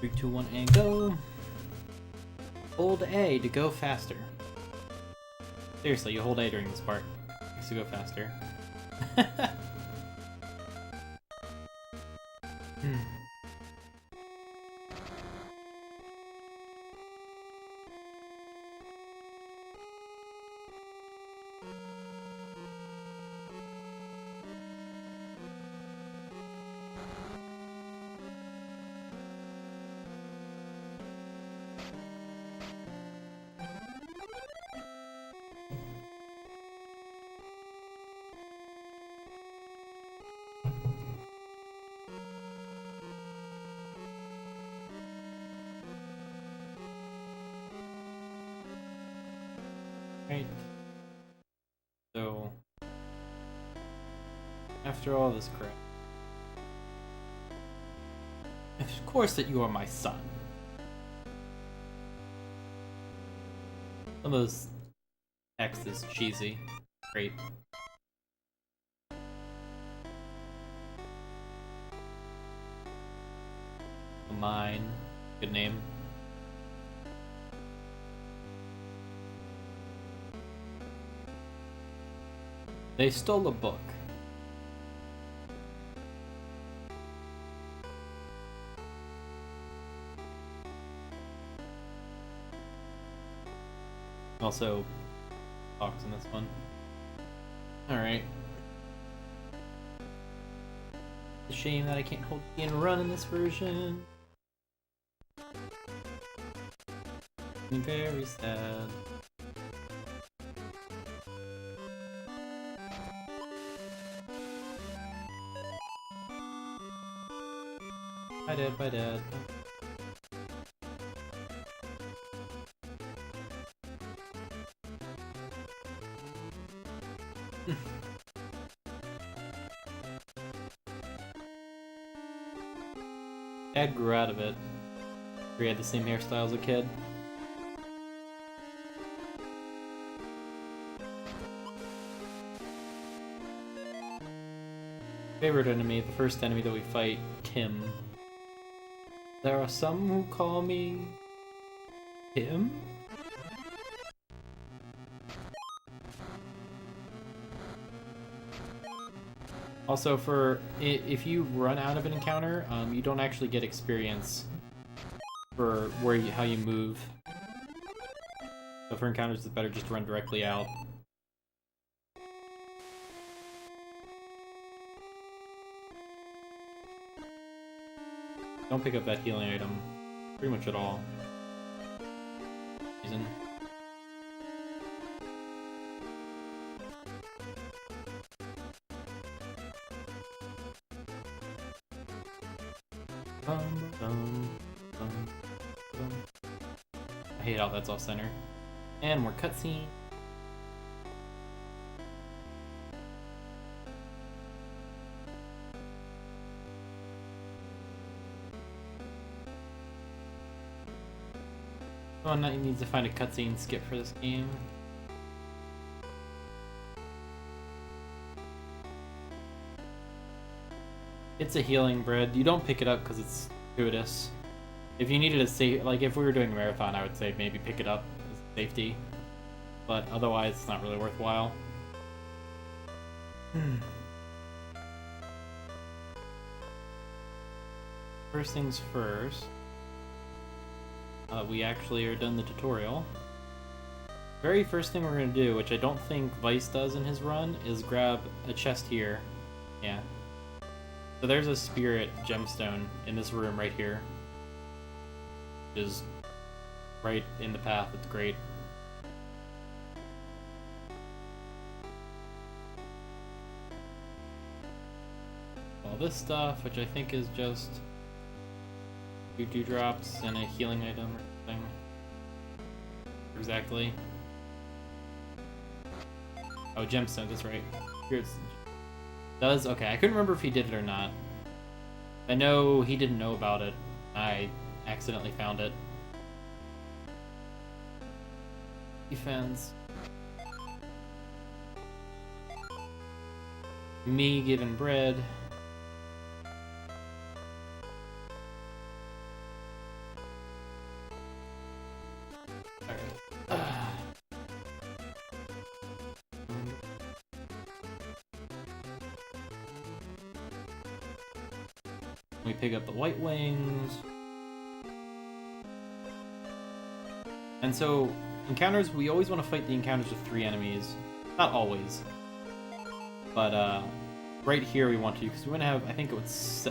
3, 2, 1, and go! Hold A to go faster. Seriously, you hold A during this part. Makes you go faster. Right. So, after all this crap, of course that you are my son. Some of those text is cheesy. Great. Mine. Good name. They stole a book. Also, talks in this one. Alright. It's a shame that I can't hold B and run in this version. I'm very sad. Bye, Dad. Dad grew out of it. We had the same hairstyle as a kid. Favorite enemy, the first enemy that we fight, Tim. There are some who call me Tim? Also, for if you run out of an encounter, you don't actually get experience for how you move. So for encounters, it's better just to run directly out. Don't pick up that healing item pretty much at all. Reason. I hate how that's off center. And more cutscene. Someone needs to find a cutscene skip for this game. It's a healing bread. You don't pick it up because it's gratuitous. If you needed to save, like if we were doing a marathon, I would say maybe pick it up as safety. But otherwise, it's not really worthwhile. First things first. We actually are done the tutorial. Very first thing we're going to do, which I don't think Vice does in his run, is grab a chest here. Yeah. So there's a spirit gemstone in this room right here. Which is right in the path. It's great. All this stuff, which I think is just dewdrops and a healing item or something. Exactly. Oh, gemstone, that's right. Here's does okay, I couldn't remember if he did it or not. I know he didn't know about it. I accidentally found it. Defense. Me giving bread. We pick up the white wings. And so, encounters, we always want to fight the encounters with 3 enemies. Not always. But, right here we want to, because we want to have, I think it was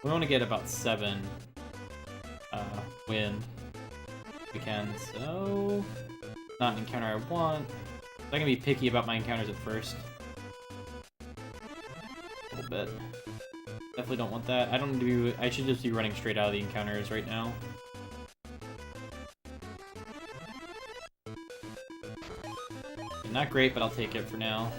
we want to get about 7 wind. We can, so not an encounter I want. I'm gonna be picky about my encounters at first. A little bit. Definitely don't want that. I should just be running straight out of the encounters right now. Not great, but I'll take it for now.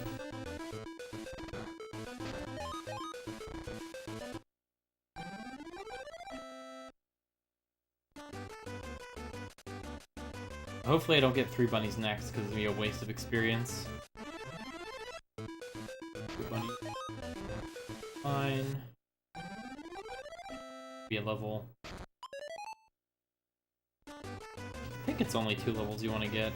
Hopefully I don't get 3 bunnies next, because it's going to be a waste of experience. 3 bunnies. Fine. Be a level. I think it's only 2 levels you want to get.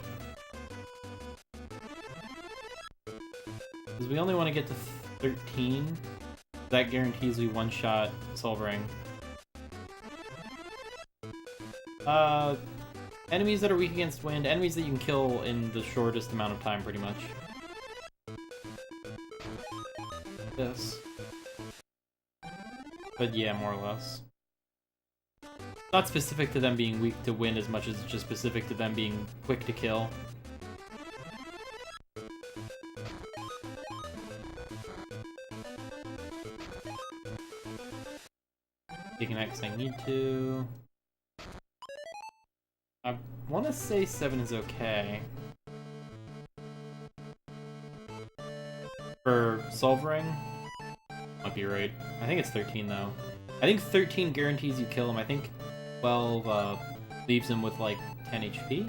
Because we only want to get to 13. That guarantees we one-shot Solvering. Enemies that are weak against wind, enemies that you can kill in the shortest amount of time, pretty much. This. But yeah, more or less. Not specific to them being weak to wind as much as it's just specific to them being quick to kill. Taking that because I need to. I want to say 7 is okay. For Solvering? Might be right. I think it's 13 though. I think 13 guarantees you kill him. I think 12 leaves him with like 10 HP.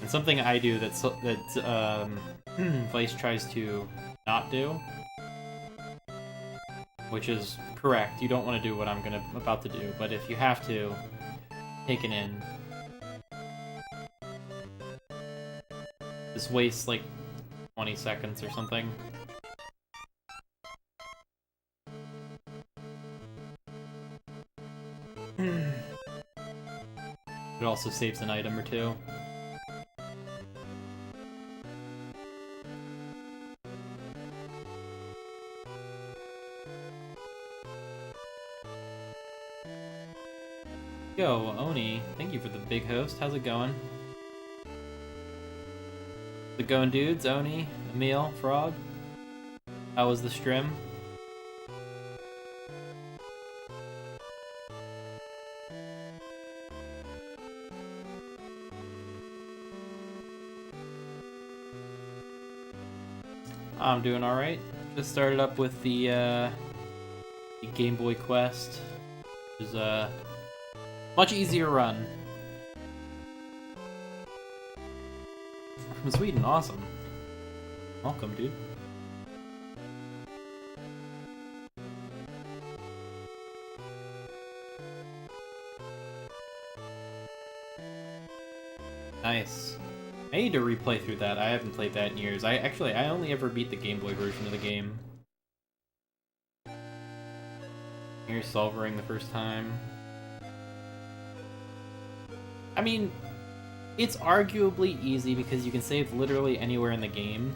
And something I do that Vice tries to not do, which is correct. You don't want to do what I'm about to do, but if you have to, take it in. Just waste like 20 seconds or something. It also saves an item or 2. Yo, Oni, thank you for the big host. How's it going? The going dudes, Oni, Emil, Frog. How was the stream? I'm doing alright. Just started up with the Game Boy Quest. Which is much easier run. From Sweden, awesome. Welcome, dude. Nice. I need to replay through that. I haven't played that in years. I only ever beat the Game Boy version of the game. Here's Solvering the first time. I mean, it's arguably easy because you can save literally anywhere in the game.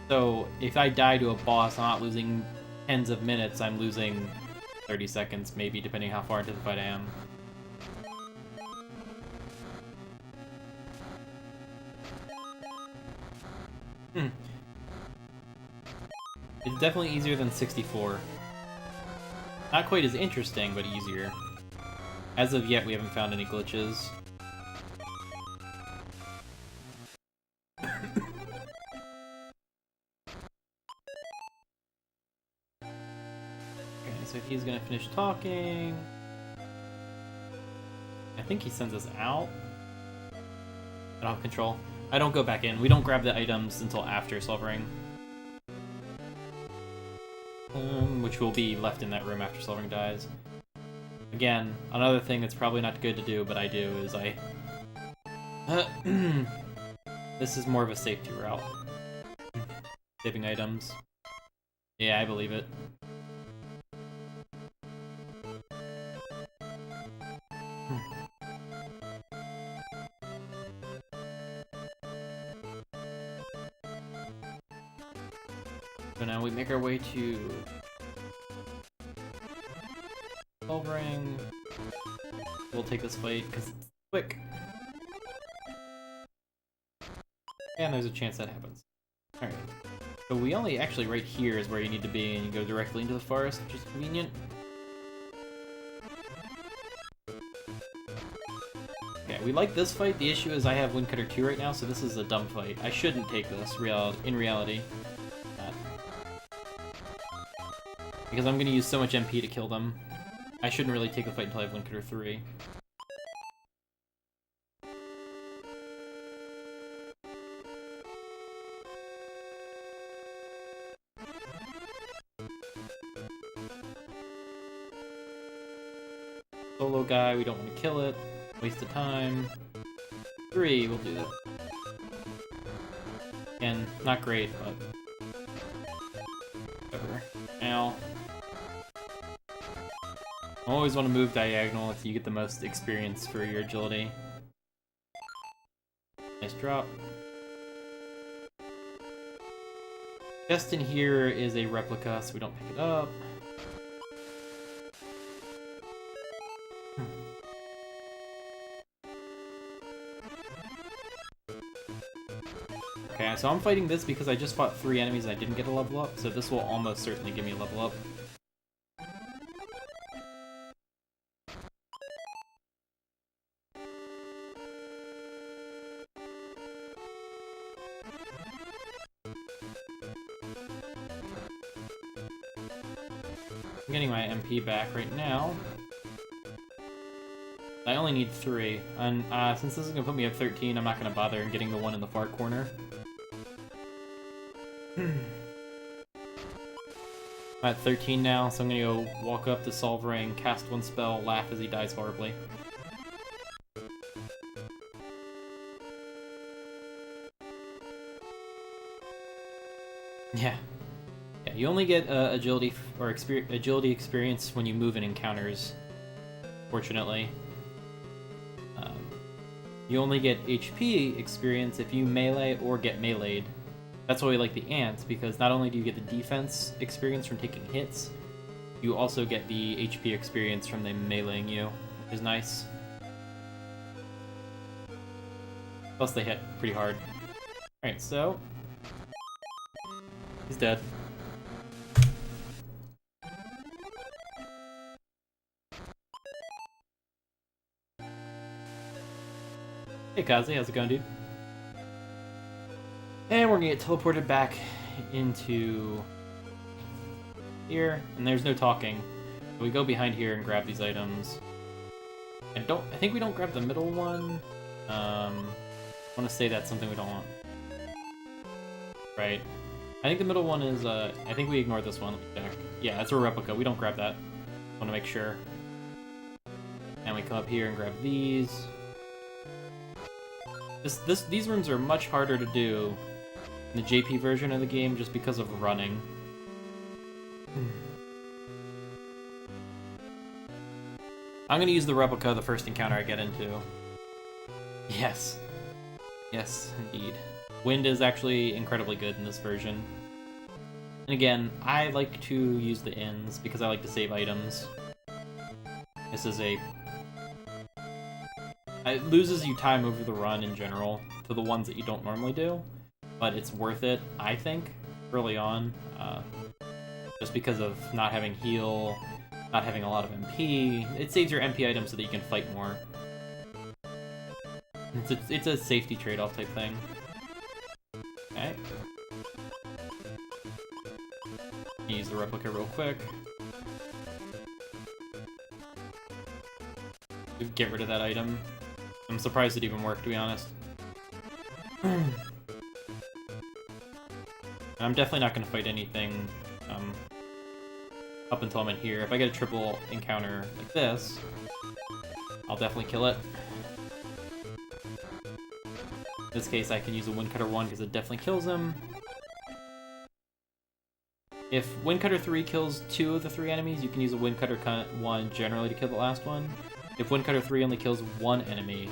So, if I die to a boss, I'm not losing tens of minutes, I'm losing 30 seconds, maybe, depending how far into the fight I am. It's definitely easier than 64. Not quite as interesting, but easier. As of yet, we haven't found any glitches. Okay, so he's gonna finish talking. I think he sends us out. I don't have control. I don't go back in. We don't grab the items until after Solvering. Which will be left in that room after Solvering dies. Again, another thing that's probably not good to do, but I do, is I This is more of a safety route. Saving items. Yeah, I believe it. So now we make our way to Solvering. We'll take this fight because it's quick. And there's a chance that happens. Alright. So we only actually right here is where you need to be, and you go directly into the forest, which is convenient. Okay, we like this fight. The issue is I have Windcutter 2 right now, so this is a dumb fight. I shouldn't take this in reality. Because I'm going to use so much MP to kill them. I shouldn't really take the fight until I have Windcutter 3. Solo guy, we don't want to kill it. Waste of time. 3, we'll do that. Again, not great, but whatever. Now, I always want to move diagonal if you get the most experience for your agility. Nice drop. Just in here is a replica, so we don't pick it up. Okay, so I'm fighting this because I just fought 3 enemies and I didn't get a level up, so this will almost certainly give me a level up. I'm getting my MP back right now. I only need 3, and since this is going to put me at 13, I'm not going to bother getting the one in the far corner. I'm at 13 now, so I'm going to go walk up to Solvering, cast 1 spell, laugh as he dies horribly. Yeah. Yeah, you only get agility or agility experience when you move in encounters, fortunately. You only get HP experience if you melee or get meleeed. That's why we like the ants, because not only do you get the defense experience from taking hits, you also get the HP experience from them meleeing you, which is nice. Plus they hit pretty hard. Alright, so he's dead. Hey Kazi, how's it going, dude? And we're gonna get teleported back into here, and there's no talking. So we go behind here and grab these items. I think we don't grab the middle one. I want to say that's something we don't want. Right. I think the middle one is, I think we ignore this one. Let me check. Yeah, that's a replica. We don't grab that. I want to make sure. And we come up here and grab these. These rooms are much harder to do in the JP version of the game just because of running. I'm gonna use the replica the first encounter I get into. Yes. Yes, indeed. Wind is actually incredibly good in this version. And again, I like to use the inns because I like to save items. This is it loses you time over the run in general to the ones that you don't normally do, but it's worth it, I think, early on, just because of not having heal, not having a lot of MP. It saves your MP items so that you can fight more. It's a safety trade-off type thing. Okay. Use the replica real quick. Get rid of that item. I'm surprised it even worked, to be honest. And I'm definitely not going to fight anything up until I'm in here. If I get a triple encounter like this, I'll definitely kill it. this case, I can use a Windcutter 1 because it definitely kills him. If Windcutter 3 kills 2 of the 3 enemies, you can use a Windcutter 1 generally to kill the last one. If Windcutter 3 only kills 1 enemy,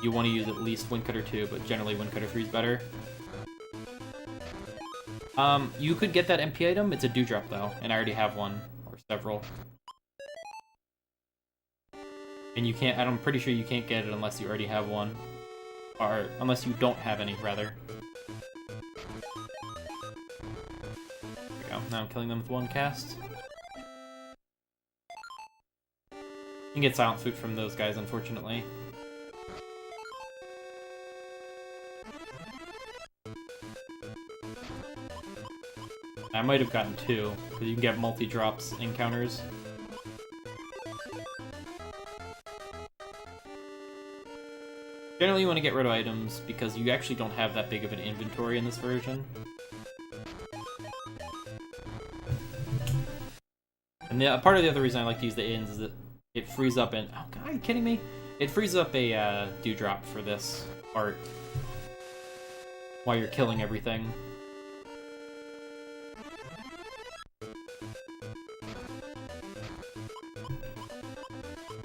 you want to use at least Windcutter 2, but generally Windcutter 3 is better. You could get that MP item. It's a Dewdrop, though, and I already have one, or several. And you can't, I'm pretty sure you can't get it unless you already have one. Or, unless you don't have any, rather. There we go. Now I'm killing them with 1 cast. You can get Silent Food from those guys, unfortunately. I might have gotten 2, because you can get multi-drops encounters. Generally, you want to get rid of items because you actually don't have that big of an inventory in this version. And part of the other reason I like to use the inns is that it frees up an... Oh god, are you kidding me? It frees up a Dewdrop for this part while you're killing everything.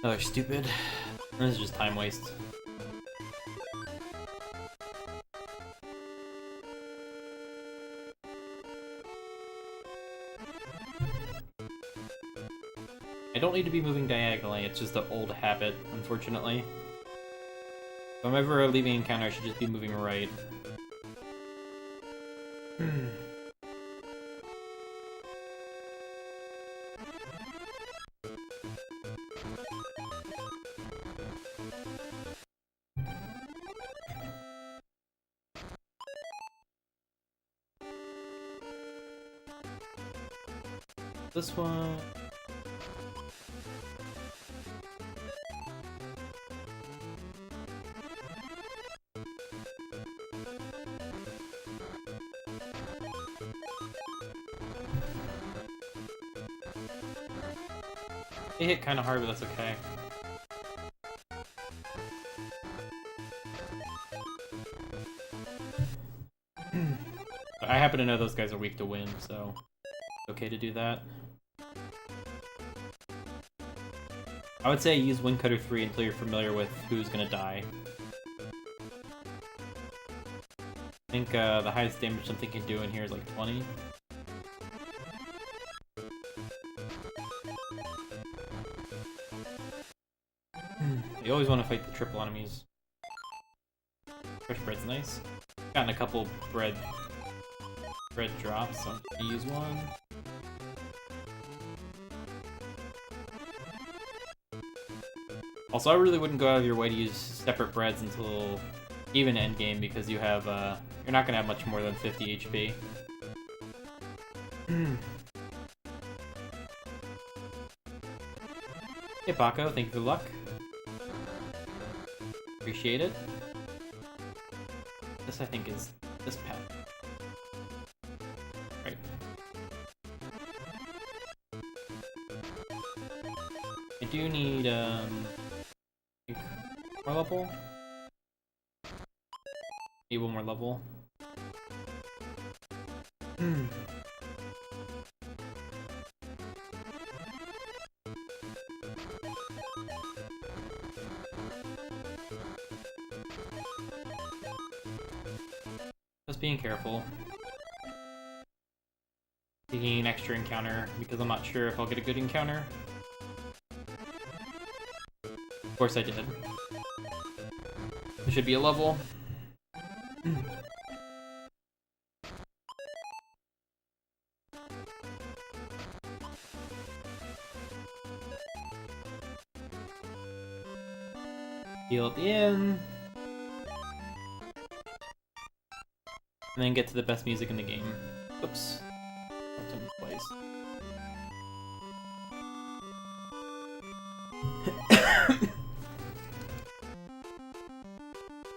Another stupid. This is just time waste. I don't need to be moving diagonally, it's just an old habit, unfortunately. If I'm ever leaving an encounter, I should just be moving right. This one... It hit kind of hard, but that's okay. I happen to know those guys are weak to wind, so it's okay to do that. I would say use Windcutter 3 until you're familiar with who's gonna die. I think the highest damage something can do in here is like 20. You always want to fight the triple enemies. Fresh bread's nice. Gotten a couple bread drops, so I'm gonna use one. Also, I really wouldn't go out of your way to use separate breads until even endgame because you have you're not gonna have much more than 50 HP. Hey Baco, thank you for the luck. Appreciate it. This I think is this path. Right. I do need I think more level. Need one more level. Just being careful. Taking an extra encounter because I'm not sure if I'll get a good encounter. Of course I did. There should be a level. Heal at the end. And then get to the best music in the game. Oops. Left in place.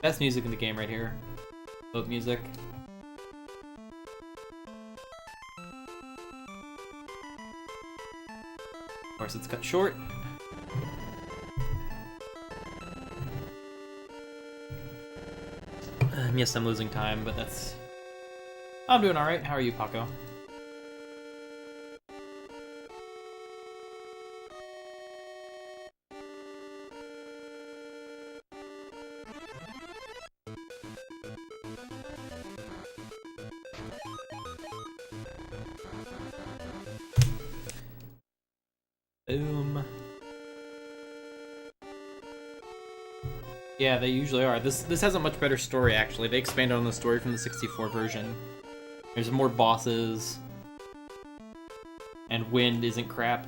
Best music in the game right here. Boat music. Of course it's cut short. Yes, I'm losing time, but that's... I'm doing alright. How are you, Paco? Boom. Yeah, they usually are. This has a much better story, actually. They expanded on the story from the 64 version. There's more bosses. And wind isn't crap.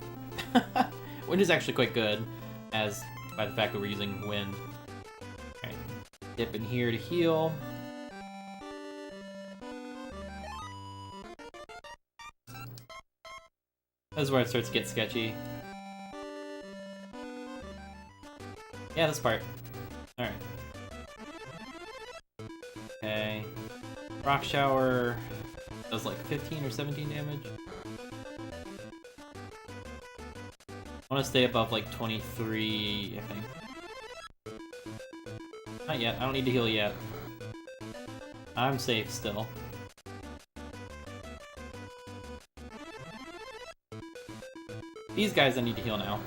Wind is actually quite good, as by the fact that we're using wind. Okay. Dip in here to heal. This is where it starts to get sketchy. Yeah, this part. Alright. Okay. Rock Shower does like 15 or 17 damage. I want to stay above like 23, I think. Not yet. I don't need to heal yet. I'm safe still. These guys I need to heal now.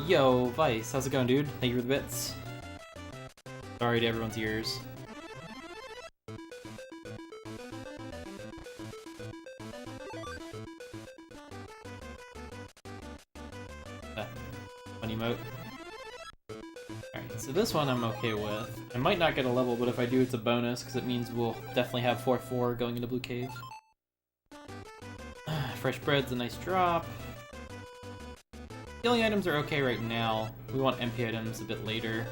Yo, Vice, how's it going, dude? Thank you for the bits. Sorry to everyone's ears. Fun emote. Alright, so this one I'm okay with. I might not get a level, but if I do, it's a bonus, because it means we'll definitely have 4-4 going into Blue Cave. Fresh bread's a nice drop. Healing items are okay right now. We want MP items a bit later.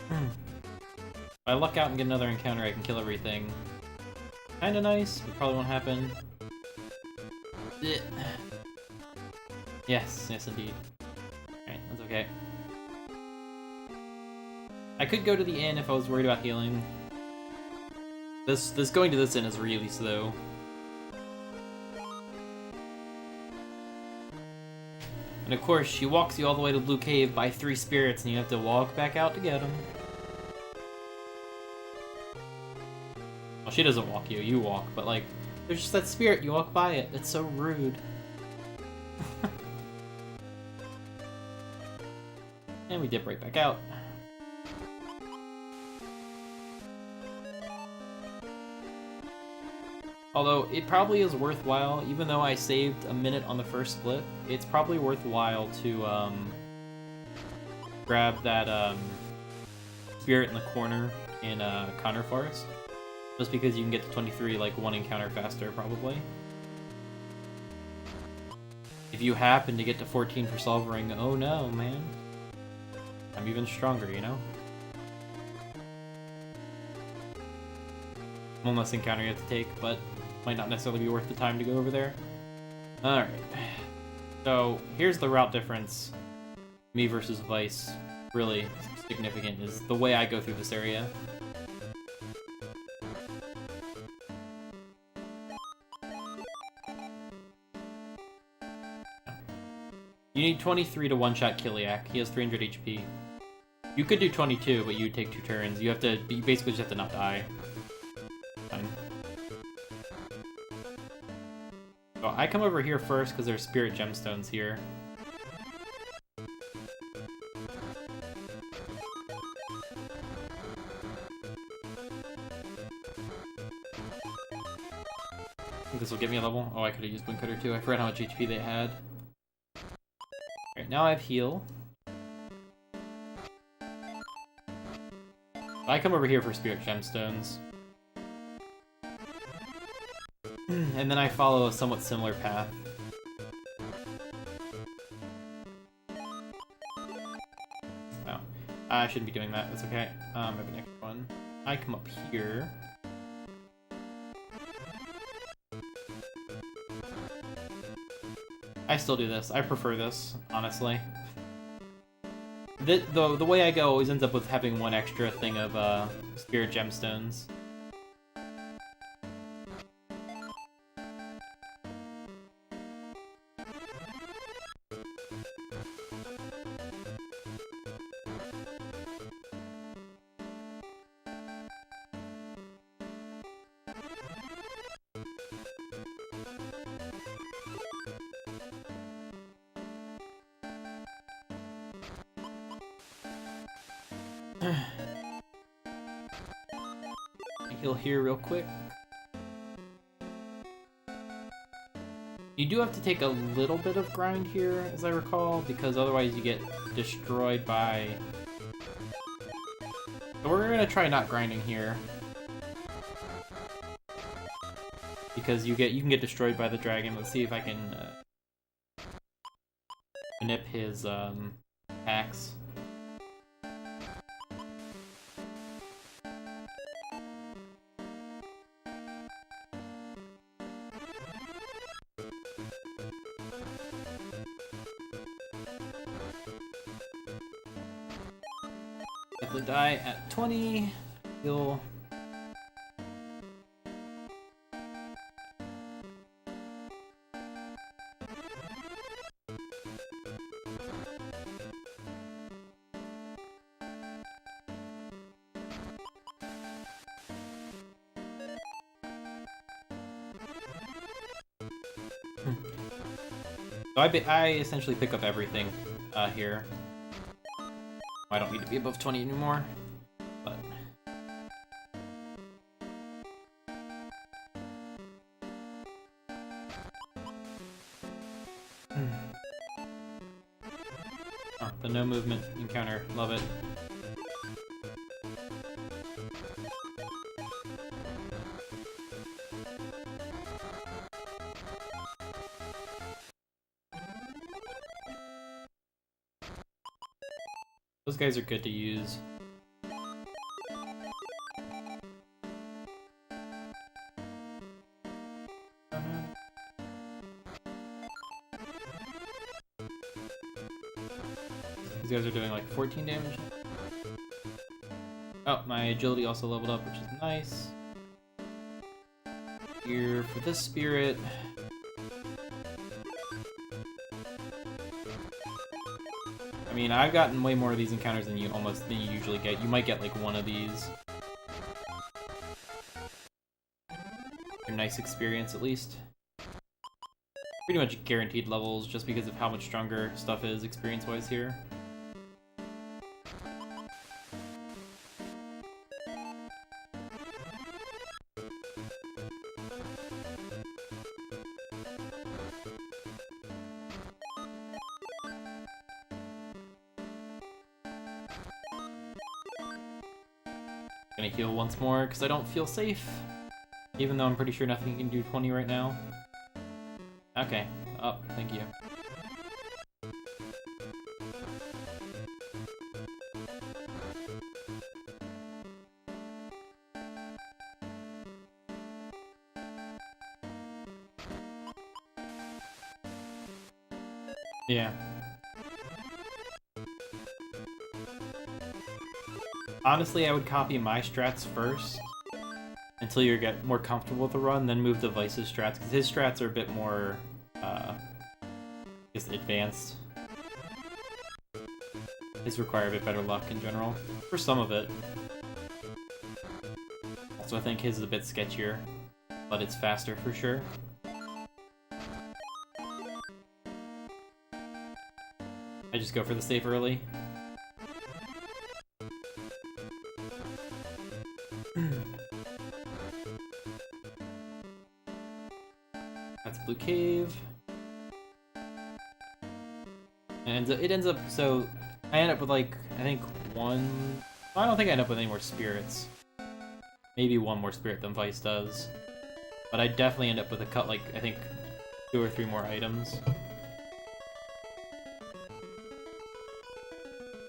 If I luck out and get another encounter, I can kill everything. Kinda nice, but probably won't happen. Yes, yes indeed. Alright, that's okay. I could go to the inn if I was worried about healing. This going to this inn is really slow. And of course, she walks you all the way to Blue Cave by 3 spirits, and you have to walk back out to get them. Well, she doesn't walk you, you walk, but like, there's just that spirit, you walk by it. It's so rude. And we dip right back out. Although, it probably is worthwhile, even though I saved a minute on the first split, it's probably worthwhile to, grab that, spirit in the corner in, Connor Forest. Just because you can get to 23, like, one encounter faster, probably. If you happen to get to 14 for Solvering, oh no, man. I'm even stronger, you know? One less encounter you have to take, but might not necessarily be worth the time to go over there. Alright. So, here's the route difference. Me versus Vice. Really significant is the way I go through this area. You need 23 to one-shot Kiliak. He has 300 HP. You could do 22, but you'd take 2 turns. You basically just have to not die. Fine. So I come over here first because there's spirit gemstones here. I think this will get me a level. Oh, I could have used Wind Cutter too. I forgot how much HP they had. Alright, now I have heal. I come over here for spirit gemstones. And then I follow a somewhat similar path. Oh. I shouldn't be doing that, that's okay. Maybe next one. I come up here. I still do this. I prefer this, honestly. The way I go always ends up with having one extra thing of spirit gemstones. Heal here real quick. You do have to take a little bit of grind here, as I recall, because otherwise you get destroyed by... So we're gonna try not grinding here. Because you can get destroyed by the dragon. Let's see if I can nip his axe. Definitely die at 20. Heal. So I essentially pick up everything here. I don't need to be above 20 anymore, but... Oh, the no movement encounter, love it. Those guys are good to use. These guys are doing like 14 damage. Oh, my agility also leveled up, which is nice. Here for this spirit. I mean, I've gotten way more of these encounters than you usually get. You might get like one of these. A nice experience at least. Pretty much guaranteed levels just because of how much stronger stuff is experience-wise here. Gonna heal once more because I don't feel safe, even though I'm pretty sure nothing can do 20 right now. Okay. Oh, thank you. Yeah. Honestly, I would copy my strats first until you get more comfortable with the run, then move to Vice's strats, because his strats are a bit more, I guess, advanced. His require a bit better luck in general, for some of it. Also, I think his is a bit sketchier, but it's faster for sure. I just go for the save early. That's Blue Cave. And it ends up, so I end up with like, I think one, I don't think I end up with any more spirits. Maybe one more spirit than Vice does. But I definitely end up with like, I think 2 or 3 more items.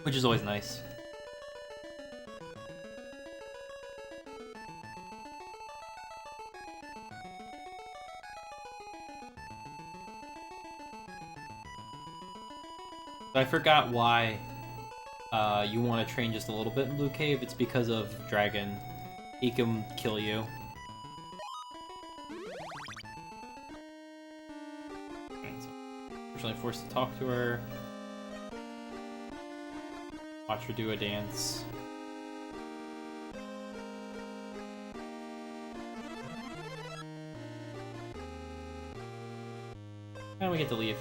Which is always nice. I forgot why you want to train just a little bit in Blue Cave, it's because of Dragon. He can kill you. Unfortunately forced to talk to her. Watch her do a dance. And we get to leave.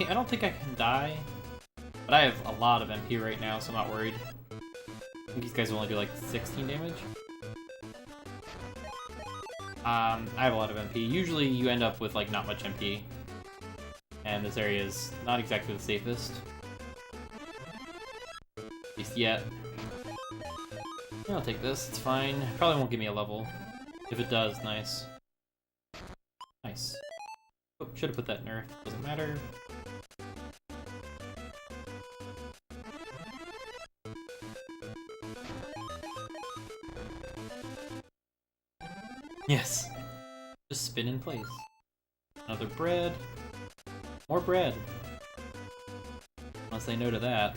I don't think I can die, but I have a lot of MP right now, so I'm not worried. I think these guys will only do like 16 damage. I have a lot of MP. Usually you end up with like not much MP, and this area is not exactly the safest. At least yet. Yeah, I'll take this, it's fine. Probably won't give me a level. If it does, nice. Nice. Oh, should have put that in Earth. Doesn't matter. Yes. Just spin in place. Another bread. More bread. Unless they no to that.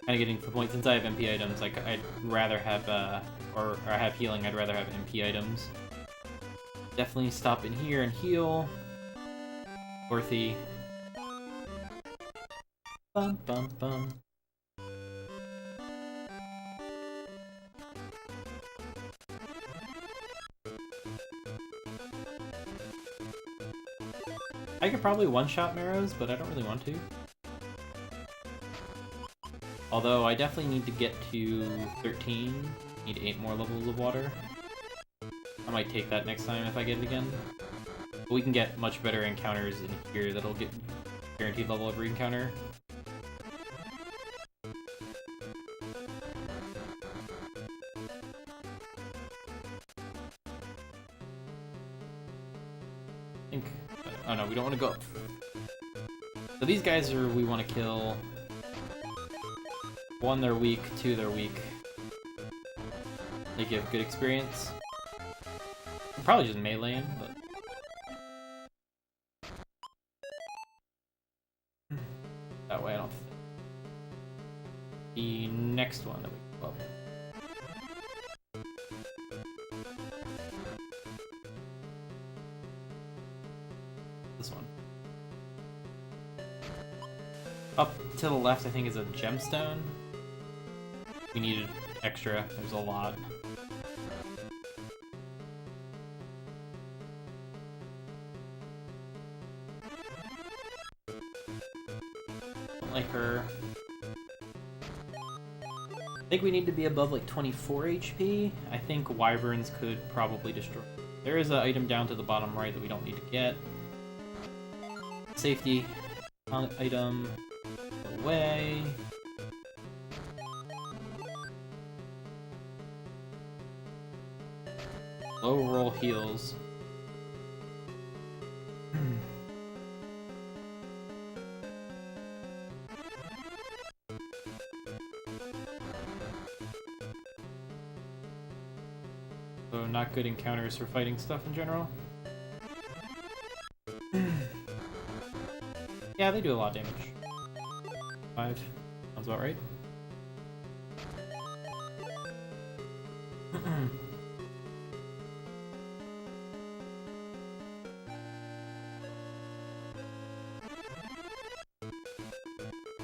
Kinda getting to the point, since I have MP items, like I'd rather have or I have healing, I'd rather have MP items. Definitely stop in here and heal. Dorothy. Bum bum bum. I could probably one-shot Marrows, but I don't really want to. Although I definitely need to get to 13. Need 8 more levels of water. I might take that next time if I get it again. But we can get much better encounters in here that'll get guaranteed level every encounter. I think... oh no, we don't want to go up. So these guys are we want to kill. 1, they're weak. 2, they're weak. They give good experience. I'm probably just meleeing, but... that way I don't think. The next one that we go up. This one. Up to the left, I think, is a Gemstone. We needed extra. There's a lot. Don't like her. I think we need to be above like 24 HP. I think Wyverns could probably destroy. There is an item down to the bottom right that we don't need to get. Safety item. Away. Low roll heals. So not good encounters for fighting stuff in general. Yeah, they do a lot of damage. 5. Sounds about right.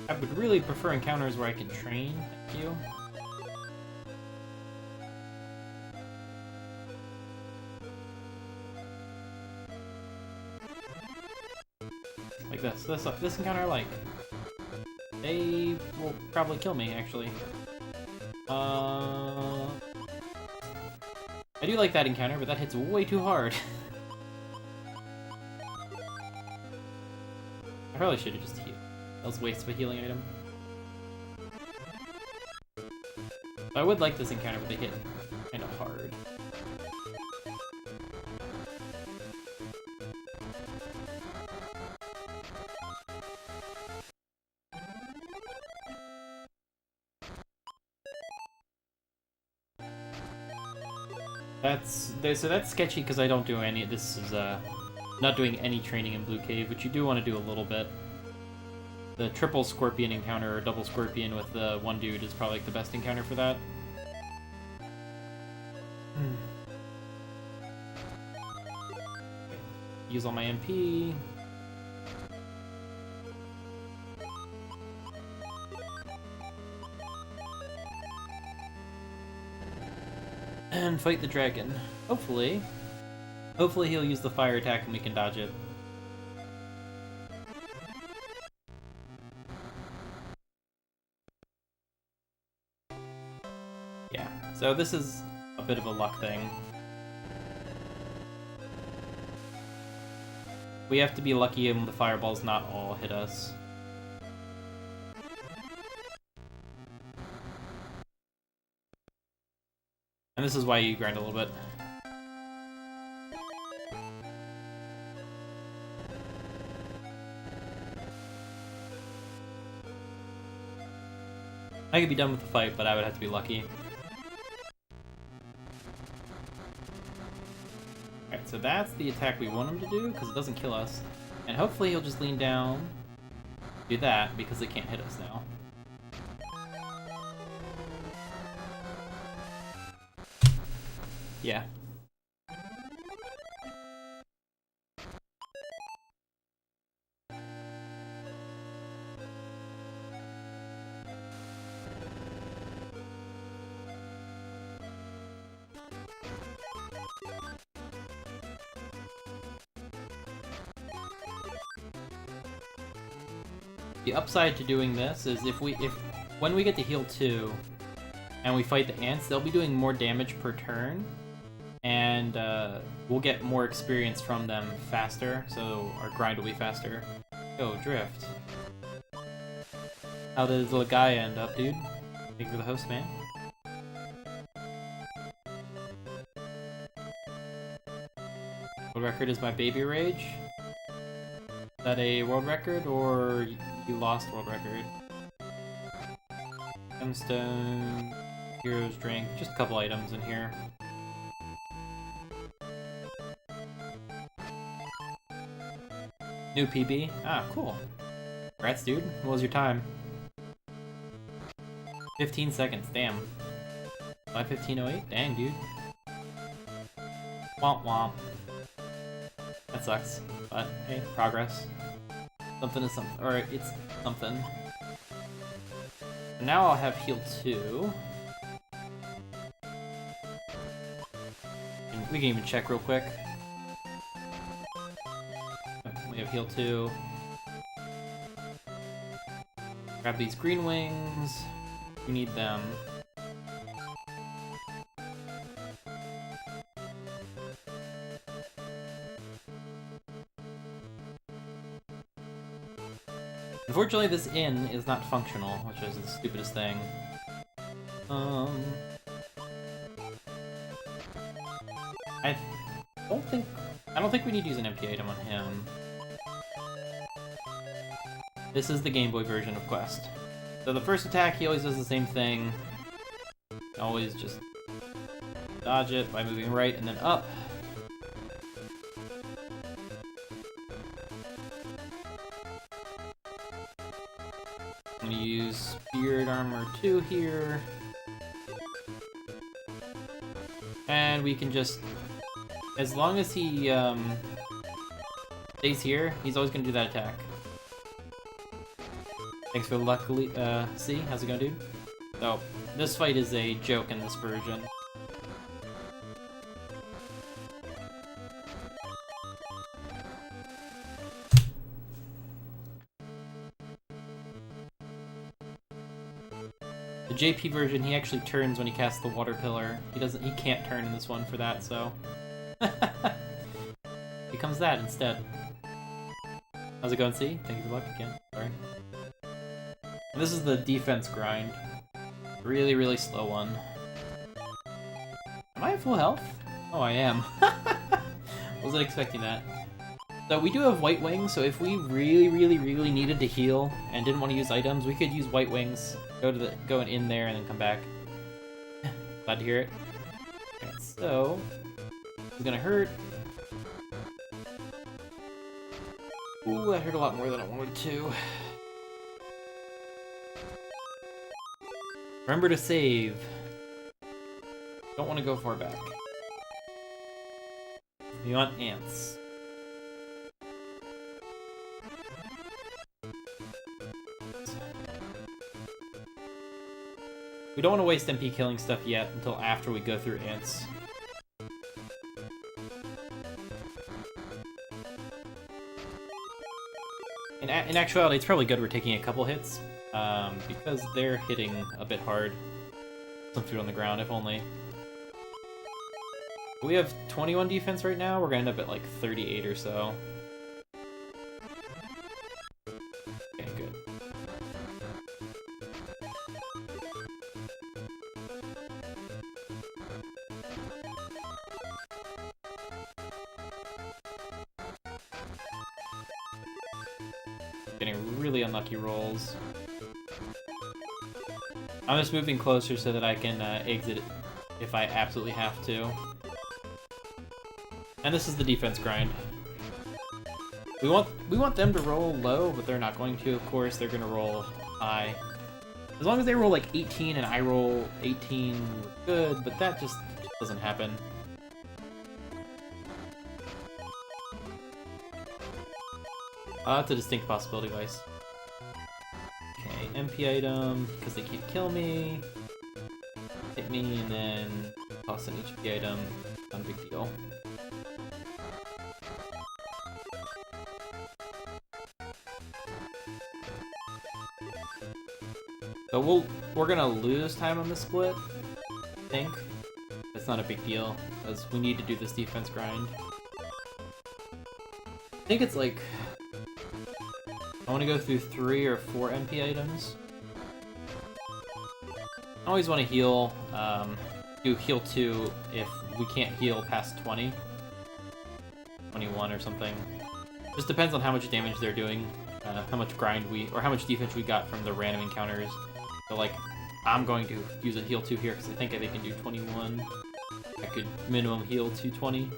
I would really prefer encounters where I can train. Thank you. Like this. This encounter I like. They will probably kill me, actually. I do like that encounter, but that hits way too hard. I probably should have just healed. That was a waste of a healing item. I would like this encounter, but they hit kind of hard. So that's sketchy because I don't do any. This Not doing any training in Blue Cave, which you do want to do a little bit. The triple scorpion encounter or double scorpion with the one dude is probably like the best encounter for that. Use all my MP. And fight the dragon. Hopefully he'll use the fire attack and we can dodge it. Yeah, so this is a bit of a luck thing. We have to be lucky and the fireballs not all hit us. And this is why you grind a little bit. I could be done with the fight, but I would have to be lucky. Alright, so that's the attack we want him to do, because it doesn't kill us. And hopefully he'll just lean down, do that, because it can't hit us now. Yeah. The upside to doing this is when we get to heal 2 and we fight the ants, they'll be doing more damage per turn, and we'll get more experience from them faster, so our grind will be faster. Go, Drift. How did the guy end up, dude? Thank you for the host, man. What record is my baby rage? Is that a world record, or you lost world record? Gemstone, hero's drink, just a couple items in here. New PB? Ah, cool. Congrats, dude. What was your time? 15 seconds, damn. 5:15:08? Dang, dude. Womp womp. That sucks, but hey, progress. Something is something, or it's something. And now I'll have heal 2. And we can even check real quick. We have heal 2. Grab these green wings. We need them. Unfortunately, this inn is not functional, which is the stupidest thing. I don't think we need to use an empty item on him. This is the Game Boy version of Quest. So the first attack, he always does the same thing. Always just dodge it by moving right and then up. I'm gonna use Spirit Armor 2 here. And we can just, as long as he stays here, he's always gonna do that attack. Thanks for the luckily, see? How's it going, dude? So, this fight is a joke in this version. The JP version, he actually turns when he casts the water pillar. He can't turn in this one for that, so. Becomes that instead. How's it going, C? Thank you for luck again. Sorry. And this is the defense grind. Really, really slow one. Am I at full health? Oh, I am. Wasn't expecting that. So we do have white wings, so if we really, really, really needed to heal and didn't want to use items, we could use white wings. Go in there and then come back. Glad to hear it. Okay, so it's gonna hurt. Ooh, that hurt a lot more than I wanted to. Remember to save. Don't want to go far back. We want ants. We don't want to waste MP killing stuff yet until after we go through ants. In actuality, it's probably good we're taking a couple hits, because they're hitting a bit hard. Some food on the ground, if only. We have 21 defense right now, we're gonna end up at like 38 or so. Okay, good. Getting really unlucky rolls. I'm just moving closer so that I can exit it if I absolutely have to. And this is the defense grind. We want them to roll low, but they're not going to, of course. They're gonna roll high. As long as they roll like 18 and I roll 18, we're good, but that just doesn't happen. That's a distinct possibility, guys. Okay, MP item, because they can't kill me. Hit me, and then toss an HP item. Not a big deal. So we're gonna lose time on the split, I think. It's not a big deal, because we need to do this defense grind. I think it's like... I want to go through 3 or 4 MP items. I always want to heal, do heal 2 if we can't heal past 20. 21 or something. Just depends on how much damage they're doing, how much grind or how much defense we got from the random encounters. So like, I'm going to use a heal 2 here because I think they can do 21. I could minimum heal 220.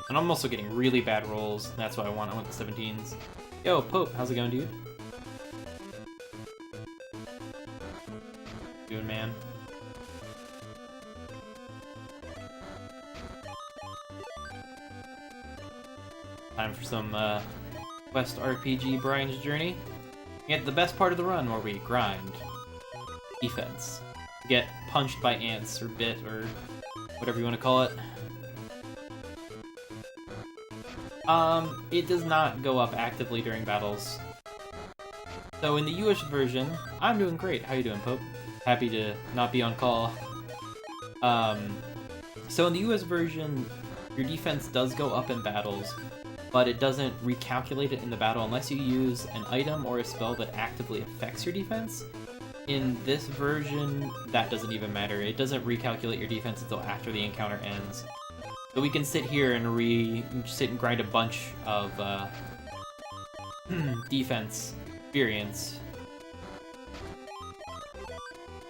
And I'm also getting really bad rolls. That's what I want. I want the 17s. Yo, Pope, how's it going, dude? Doing, man. Time for some Quest RPG Brian's Journey. Get the best part of the run where we grind. Defense. Get punched by ants or bit or whatever you want to call it. It does not go up actively during battles. So in the US version, I'm doing great. How you doing, Pope? Happy to not be on call. So in the US version, your defense does go up in battles, but it doesn't recalculate it in the battle unless you use an item or a spell that actively affects your defense. In this version, that doesn't even matter. It doesn't recalculate your defense until after the encounter ends. So we can sit here and sit and grind a bunch of defense experience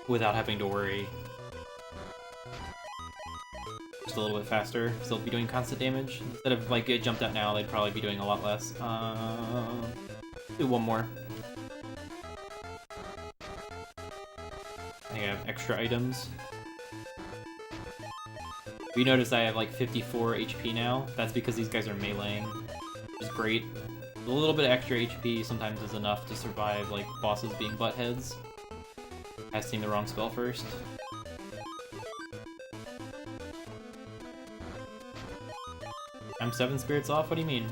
without having to worry. Just a little bit faster. Still be doing constant damage. Instead of like it jumped out now, they'd probably be doing a lot less. Do one more. I think I have extra items. We notice I have like 54 HP now. That's because these guys are meleeing, which is great. A little bit of extra HP sometimes is enough to survive like bosses being buttheads. Casting the wrong spell first. I'm 7 spirits off? What do you mean?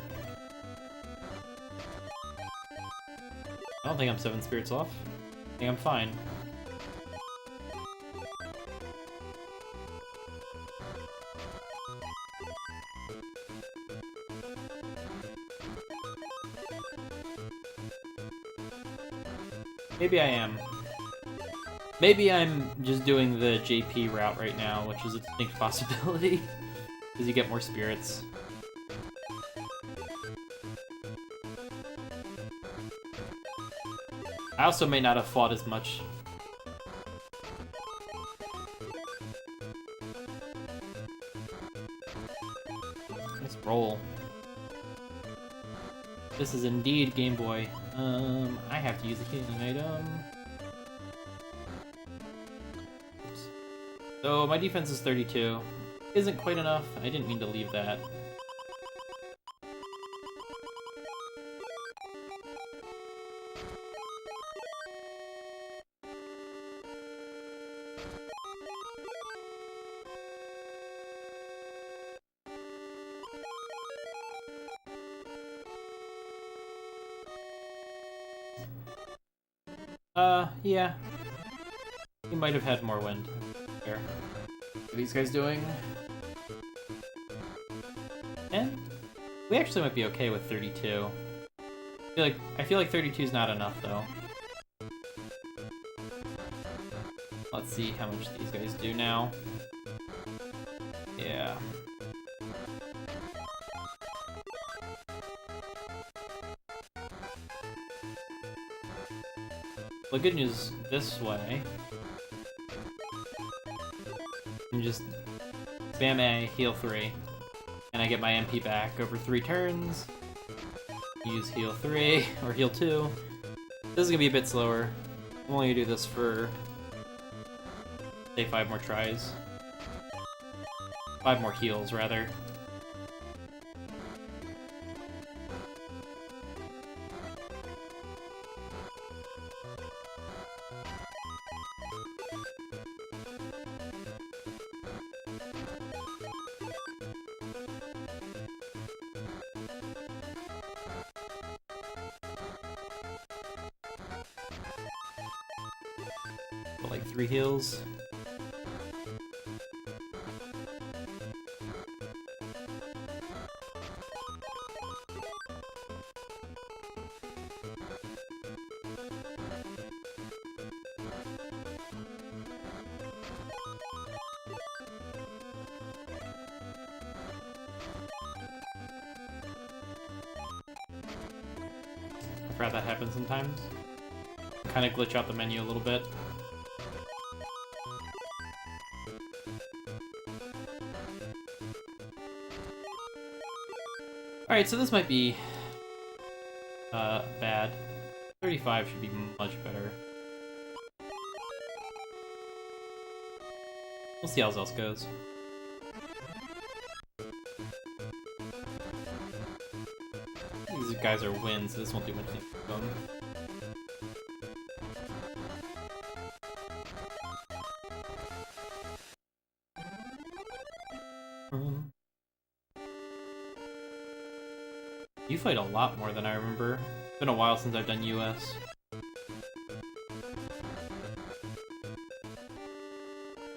I don't think I'm 7 spirits off. I think I'm fine. Maybe I am. Maybe I'm just doing the JP route right now, which is a distinct possibility. Because you get more spirits. I also may not have fought as much. Nice roll. This is indeed Game Boy. I have to use a healing item. Oops. So my defense is 32. Isn't quite enough. I didn't mean to leave that. Yeah. He might have had more wind. There. What are these guys doing? And we actually might be okay with 32. I feel like 32 is not enough though. Let's see how much these guys do now. Yeah. The good news this way, you just spam A, heal 3, and I get my MP back over 3 turns. Use heal 3, or heal 2. This is gonna be a bit slower. I'm only gonna do this for, say, 5 more tries. 5 more heals, rather. Like 3 heals. I forgot that happens sometimes. Kind of glitch out the menu a little bit. Alright, so this might be bad. 35 should be much better. We'll see how else goes. These guys are wins, so this won't do much damage to them. You fight a lot more than I remember. It's been a while since I've done US.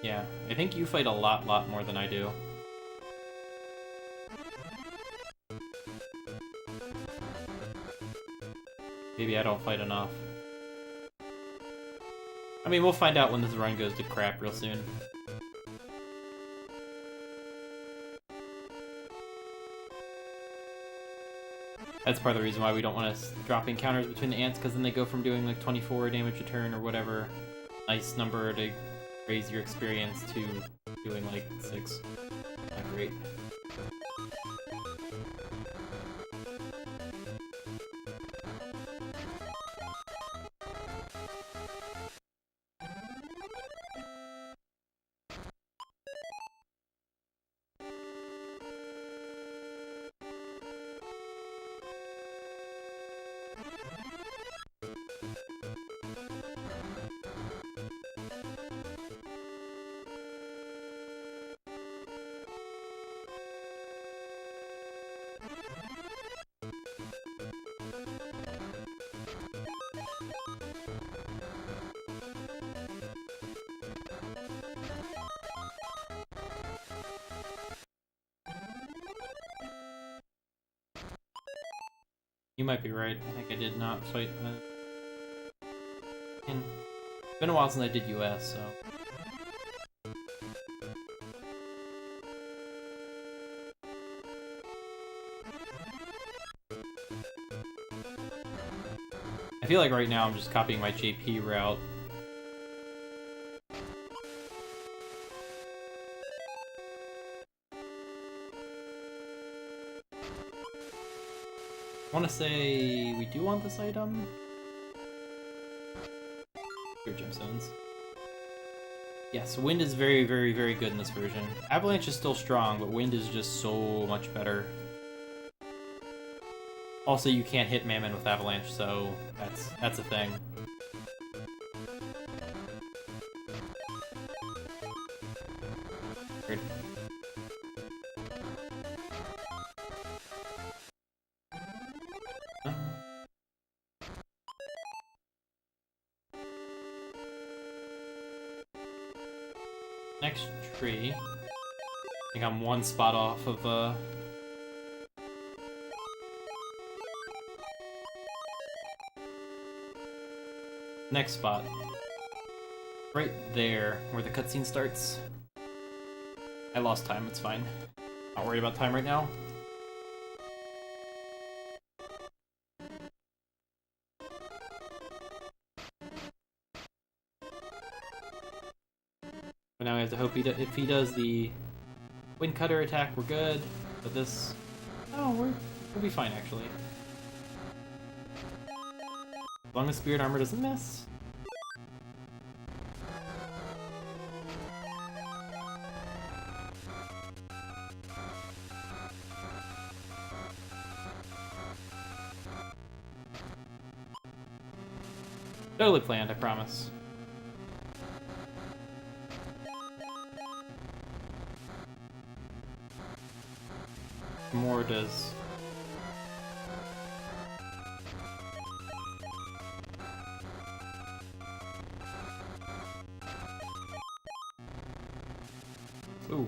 Yeah, I think you fight a lot more than I do. Maybe I don't fight enough. I mean, we'll find out when this run goes to crap real soon. That's part of the reason why we don't want to drop encounters between the ants, because then they go from doing like 24 damage a turn or whatever nice number to raise your experience to doing like 6. Not great. You might be right. I think I did not fight. And it's been a while since I did US, so. I feel like right now I'm just copying my JP route. I want to say we do want this item. Here, gemstones. Yes, wind is very, very, very good in this version. Avalanche is still strong, but wind is just so much better. Also, you can't hit Mammon with avalanche, so that's a thing. Weird. Next tree. I think I'm one spot off of next spot. Right there, where the cutscene starts. I lost time, it's fine. Not worried about time right now. But now we have to hope if he does the wind cutter attack, we're good. But this, oh, we'll be fine actually. As long as spirit armor doesn't miss. Totally planned, I promise. More does. Ooh.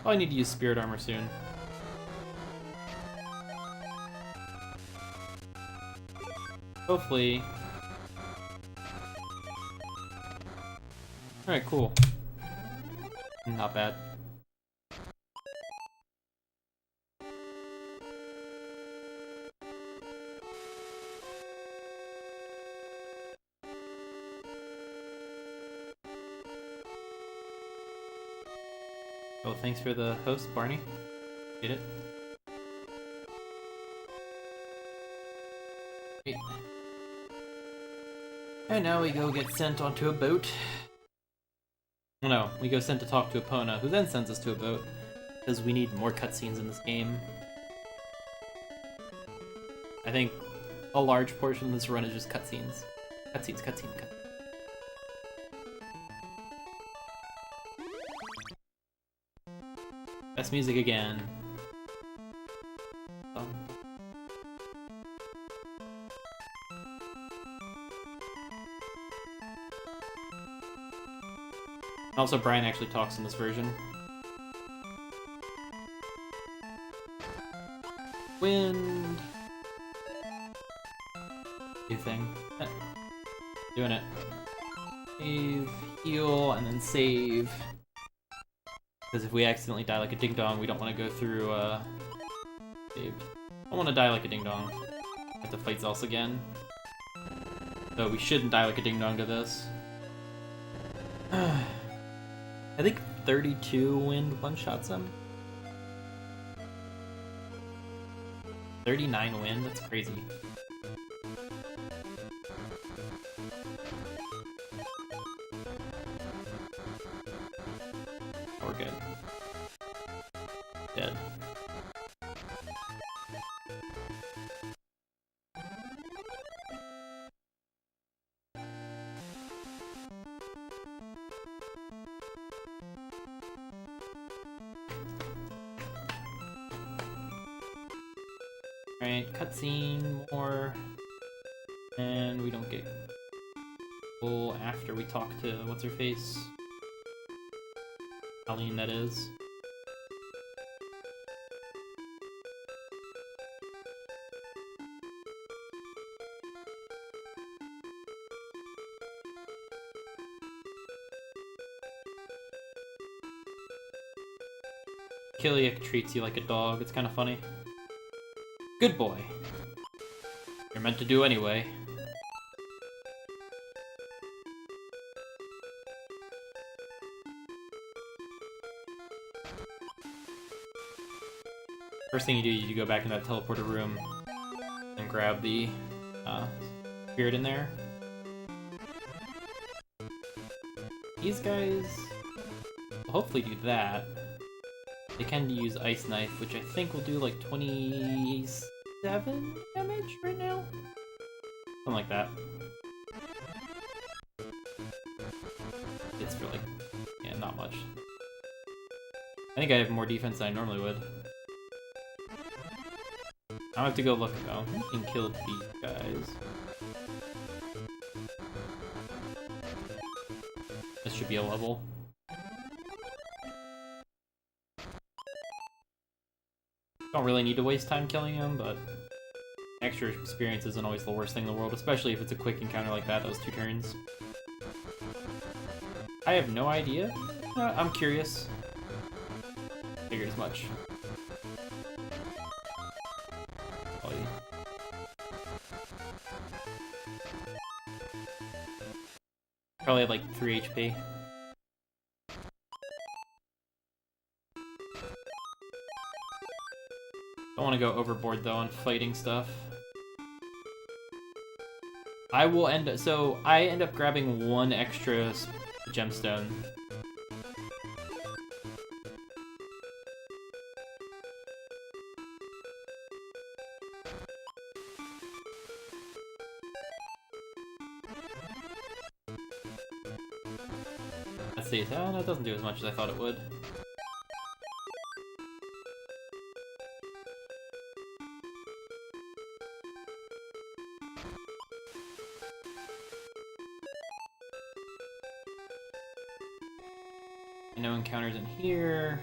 Oh, I need to use spirit armor soon. Hopefully. Alright, cool. Not bad. Oh, thanks for the host, Barney. Get it? Great. And now we go get sent onto a boat. Oh no, we go sent to talk to Epona, who then sends us to a boat, because we need more cutscenes in this game. I think a large portion of this run is just cutscenes. Cutscenes, cutscenes, cutscenes. Best music again. Also, Brian actually talks in this version. Wind. New thing. Doing it. Save, heal, and then save. Because if we accidentally die like a ding-dong, we don't want to go through, save. I don't want to die like a ding-dong. Have to fight Zelsa again. So we shouldn't die like a ding-dong to this. I think 32 wind one-shots him. 39 wind? That's crazy. Oh, we're good. Dead. Alright, cutscene, more, and we don't get full after we talk to what's-her-face? Colleen, that is. Kiliak treats you like a dog. It's kind of funny. Good boy. You're meant to do anyway. First thing you do, you go back in that teleporter room and grab the spirit in there. These guys will hopefully do that. They can use Ice Knife, which I think will do like 27 damage right now? Something like that. It's for like, yeah, not much. I think I have more defense than I normally would. I'll have to go look though. I can kill these guys. This should be a level. Don't really need to waste time killing him, but extra experience isn't always the worst thing in the world, especially if it's a quick encounter like that, those 2 turns. I have no idea. I'm curious. Figured as much. Oh, yeah. Probably had like 3 HP. Don't want to go overboard though on fighting stuff. I end up grabbing 1 extra gemstone. Let's see. No, it doesn't do as much as I thought it would. No encounters in here.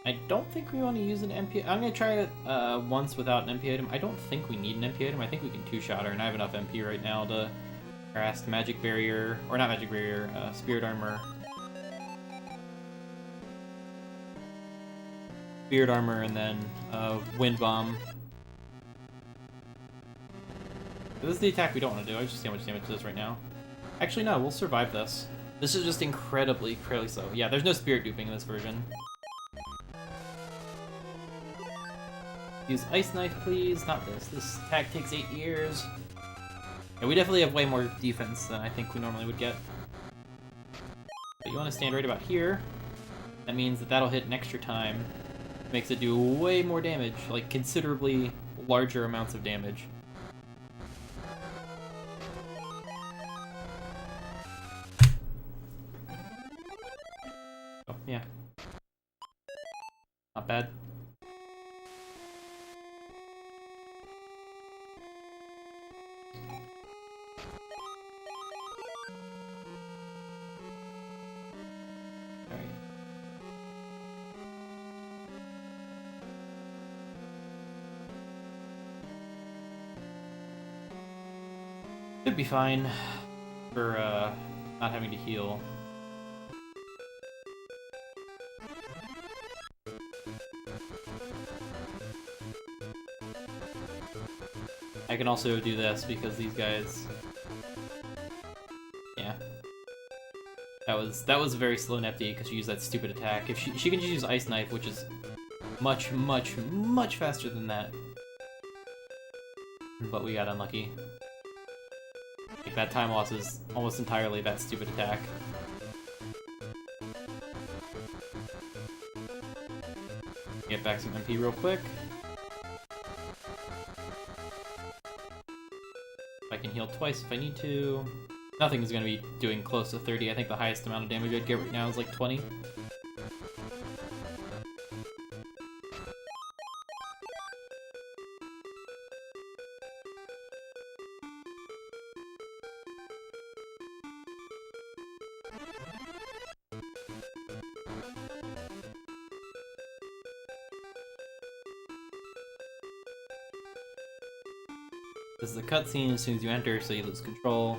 I don't think we want to use an MP. I'm gonna try it once without an MP item. I don't think we need an MP item. I think we can 2-shot her, and I have enough MP right now to cast Magic Barrier, or not Magic Barrier, Spirit Armor. Spirit Armor, and then Wind Bomb. This is the attack we don't want to do. I just see how much damage it does right now. Actually, no, we'll survive this. This is just incredibly slow. Yeah, there's no spirit duping in this version. Use Ice Knife, please. Not this. This attack takes 8 years. Yeah, we definitely have way more defense than I think we normally would get. But you want to stand right about here. That means that that'll hit an extra time. Makes it do way more damage, like considerably larger amounts of damage. Oh, yeah. Not bad. Should be fine for not having to heal. I can also do this because these guys, yeah, that was very slow Nepti because she used that stupid attack. If she can just use Ice Knife, which is much faster than that, but we got unlucky. Like, that time loss is almost entirely that stupid attack. Get back some MP real quick. I can heal twice if I need to. Nothing is going to be doing close to 30. I think the highest amount of damage I'd get right now is like 20. This is a cutscene as soon as you enter, so you lose control.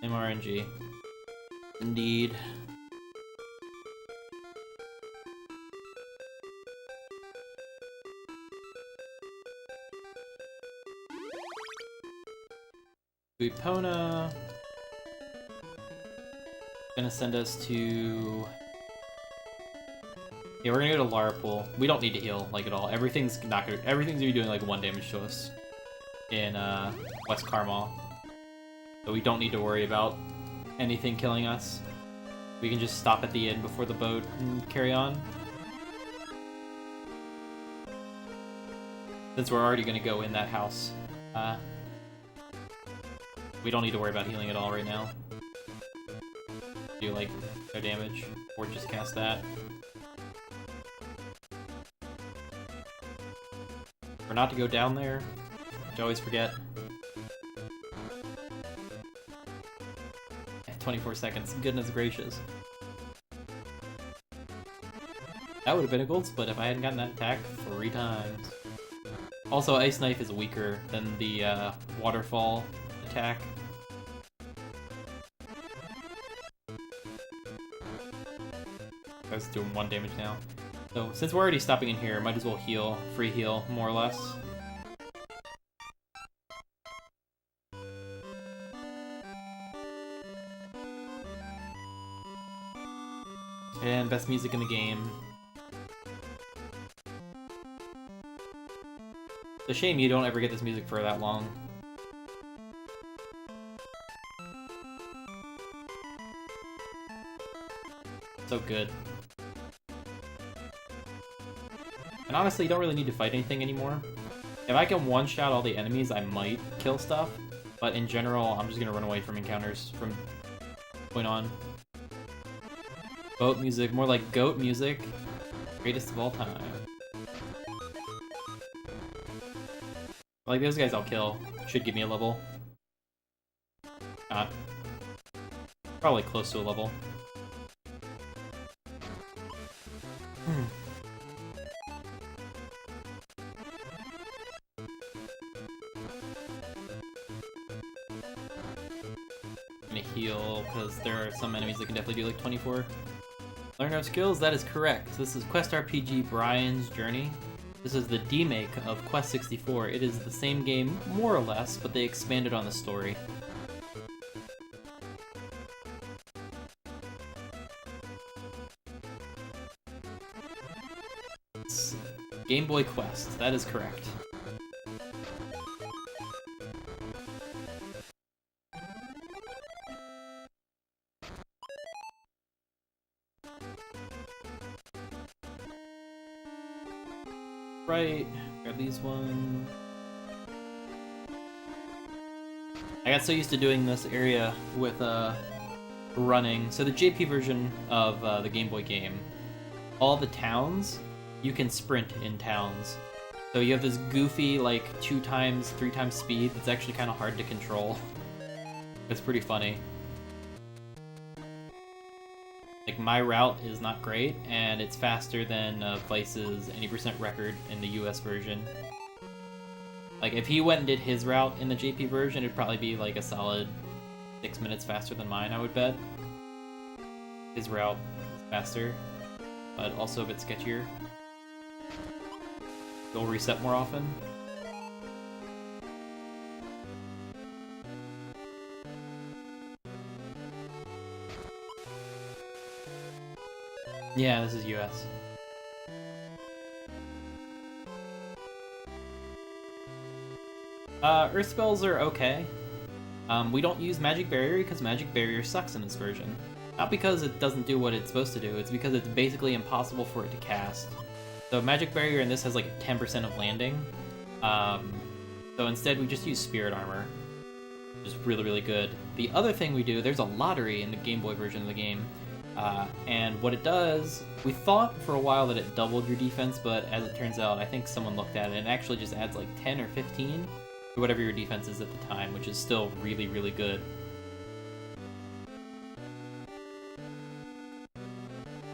MRNG. Indeed. Epona. Gonna send us to... Yeah, we're gonna go to Larapool. We don't need to heal, like, at all. Everything's gonna be doing, like, 1 damage to us in, West Carmel. So we don't need to worry about anything killing us. We can just stop at the inn before the boat and carry on. Since we're already gonna go in that house. We don't need to worry about healing at all right now. Do, like, no damage, or just cast that. Or not to go down there, which I always forget. 24 seconds, goodness gracious. That would have been a gold split if I hadn't gotten that attack 3 times. Also, Ice Knife is weaker than the waterfall attack. I was doing 1 damage now. So, since we're already stopping in here, might as well heal, free heal, more or less. And best music in the game. It's a shame you don't ever get this music for that long. So good. And honestly, you don't really need to fight anything anymore. If I can one-shot all the enemies, I might kill stuff. But in general, I'm just gonna run away from encounters from point on. Boat music, more like goat music. Greatest of all time. Like, those guys I'll kill. Should give me a level. Not. Probably close to a level. I'm gonna heal, because there are some enemies that can definitely do like 24. Learn our skills? That is correct. This is Quest RPG Brian's Journey. This is the demake of Quest 64. It is the same game, more or less, but they expanded on the story. It's Game Boy Quest, that is correct. Right, grab these ones. I got so used to doing this area with running. So the JP version of the Game Boy game, all the towns, you can sprint in towns. So you have this goofy, like, 2 times, 3 times speed that's actually kind of hard to control. It's pretty funny. Like, my route is not great, and it's faster than Vice's any % record in the US version. Like, if he went and did his route in the JP version, it'd probably be like a solid 6 minutes faster than mine, I would bet. His route is faster, but also a bit sketchier. You'll reset more often. Yeah, this is US. Earth spells are okay. We don't use Magic Barrier because Magic Barrier sucks in this version. Not because it doesn't do what it's supposed to do, it's because it's basically impossible for it to cast. So Magic Barrier in this has like 10% of landing. So instead we just use Spirit Armor, which is really, really good. The other thing we do, there's a lottery in the Game Boy version of the game. And what it does, we thought for a while that it doubled your defense, but as it turns out, I think someone looked at it, and it actually just adds like 10 or 15 to whatever your defense is at the time, which is still really, really good.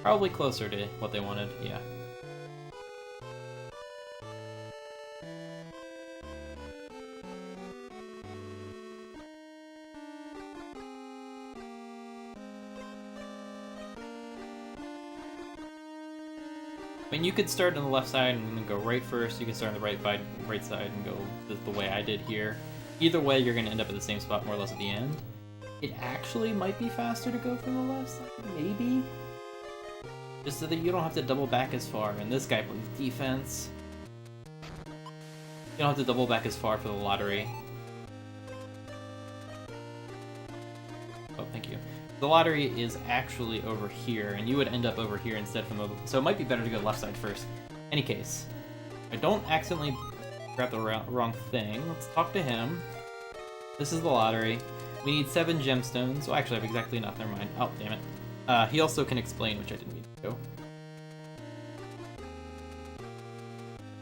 Probably closer to what they wanted, yeah. I mean, you could start on the left side and then go right first. You can start on the right side and go the way I did here. Either way, you're going to end up at the same spot more or less at the end. It actually might be faster to go from the left side, maybe? Just so that you don't have to double back as far. And this guy plays defense. You don't have to double back as far for the lottery. Oh, thank you. The lottery is actually over here, and you would end up over here instead from the... So it might be better to go left side first. Any case, I don't accidentally grab the wrong thing. Let's talk to him. This is the lottery. We need 7 gemstones. Well, actually, I have exactly enough. Never mind. Oh, damn it. He also can explain, which I didn't mean to do.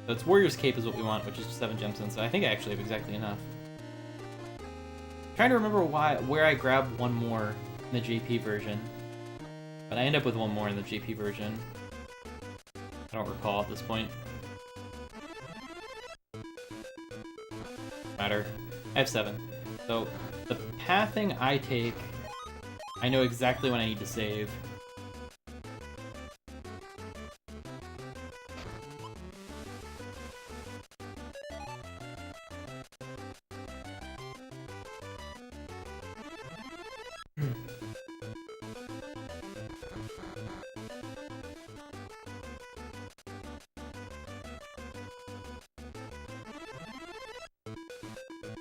So it's Warrior's Cape is what we want, which is 7 gemstones. So I think I actually have exactly enough. I'm trying to remember where I grabbed one more in the JP version. But I end up with one more in the JP version. I don't recall at this point. Matter. I have 7. So the pathing I take, I know exactly when I need to save.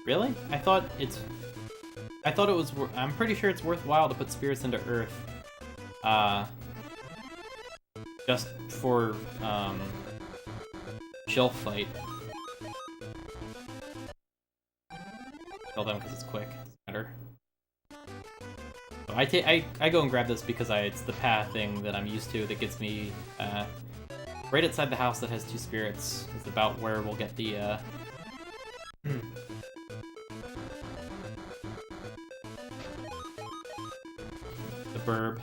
Really? I thought it was... I'm pretty sure it's worthwhile to put spirits into Earth. Just for, shelf fight. Kill them because it's quick. It's better. So I go and grab this because it's the path thing that I'm used to that gets me, right outside the house that has 2 spirits. It's about where we'll get the, burb.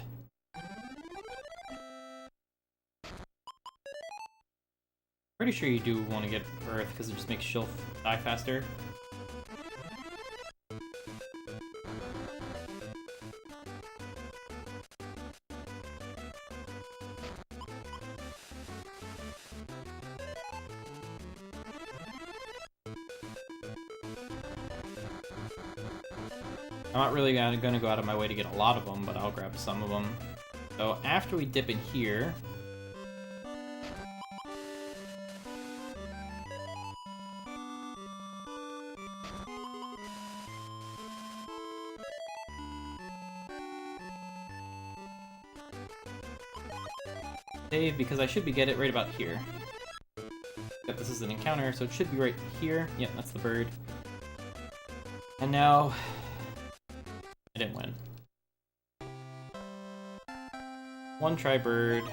Pretty sure you do want to get Earth because it just makes Shilf die faster. I'm not really gonna go out of my way to get a lot of them, but I'll grab some of them. So after we dip in here... Save, because I should get it right about here. But this is an encounter, so it should be right here. Yep, that's the bird. And now... I didn't win. 1 try bird.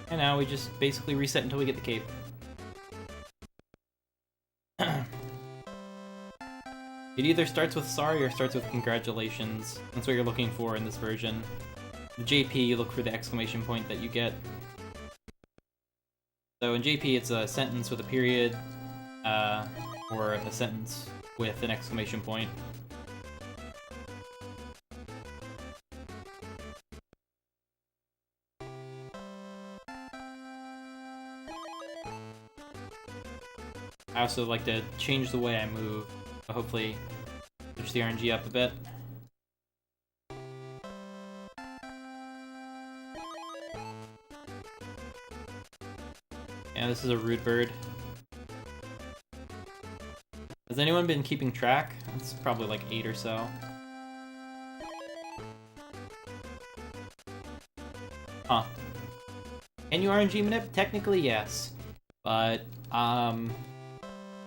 And now we just basically reset until we get the cape. It either starts with sorry or starts with congratulations. That's what you're looking for in this version. The JP, you look for the exclamation point that you get. So in JP, it's a sentence with a period, or a sentence with an exclamation point. I also like to change the way I move, so hopefully push the RNG up a bit. Yeah, this is a rude bird. Has anyone been keeping track? It's probably like 8 or so. Huh. Can you RNG manip? Technically, yes. But,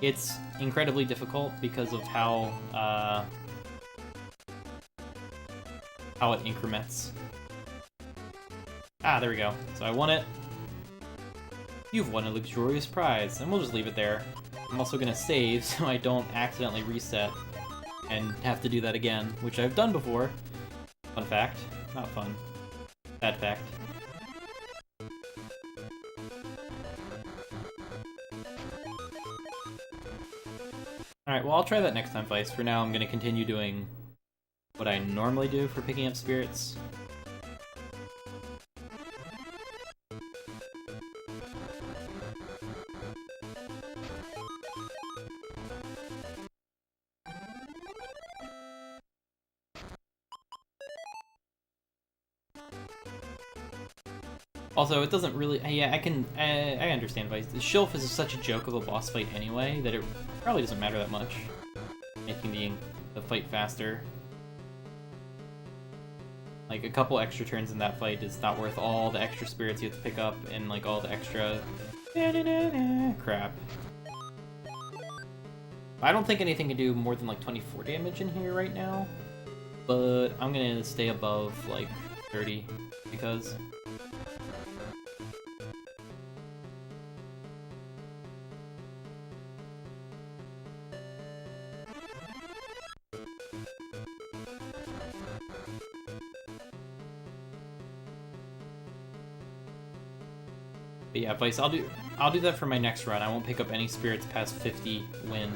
it's incredibly difficult because of how it increments. Ah, there we go. So I won it. You've won a luxurious prize, and we'll just leave it there. I'm also gonna save so I don't accidentally reset and have to do that again, which I've done before. Fun fact. Not fun. Bad fact. Alright, well I'll try that next time, Vice. For now, I'm gonna continue doing what I normally do for picking up spirits. Also, it doesn't really... Yeah, I understand Vice. The Shilf is such a joke of a boss fight anyway that it probably doesn't matter that much. Making the fight faster. Like, a couple extra turns in that fight is not worth all the extra spirits you have to pick up and, like, all the extra... crap. I don't think anything can do more than, like, 24 damage in here right now. But I'm gonna stay above, like, 30, because... But yeah, Vice, I'll do that for my next run. I won't pick up any spirits past 50 wind.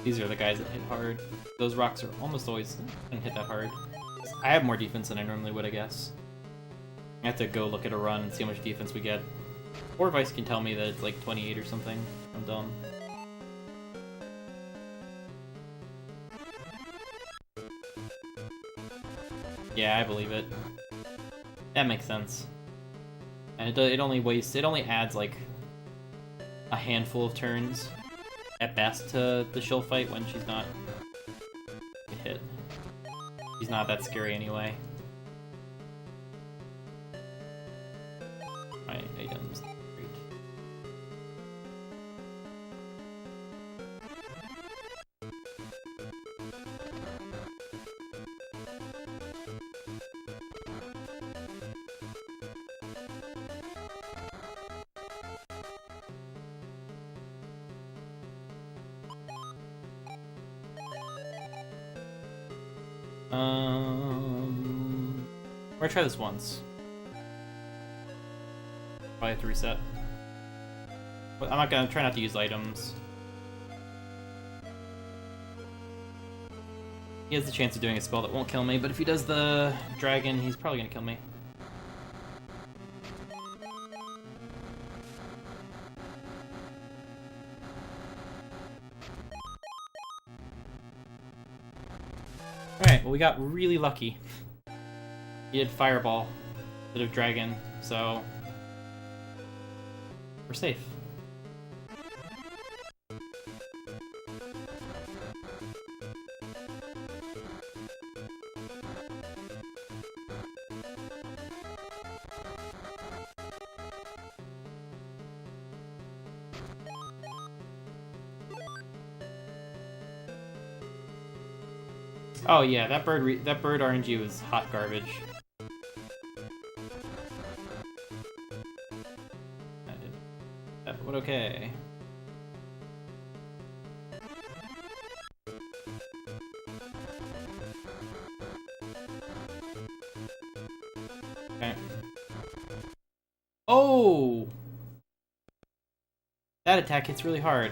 These are the guys that hit hard. Those rocks are almost always gonna hit that hard. I have more defense than I normally would, I guess. I have to go look at a run and see how much defense we get. Or Vice can tell me that it's like 28 or something. I'm dumb. Yeah, I believe it. That makes sense. And it only adds like a handful of turns at best to the Shill fight when she's not hit. She's not that scary anyway. My items. Great. We're gonna try this once. Probably have to reset. But I'm not gonna try not to use items. He has the chance of doing a spell that won't kill me, but if he does the dragon, he's probably gonna kill me. Alright, well we got really lucky. He did Fireball instead of Dragon, so we're safe. Oh yeah, that bird RNG was hot garbage. But okay. Okay. Oh! That attack hits really hard.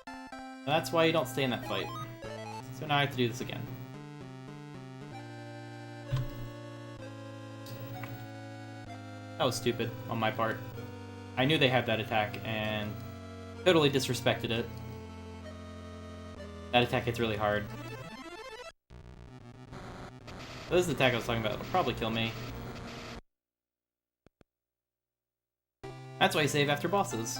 And that's why you don't stay in that fight. So now I have to do this again. That was stupid on my part. I knew they had that attack and totally disrespected it. That attack hits really hard. This is the attack I was talking about. It'll probably kill me. That's why I save after bosses.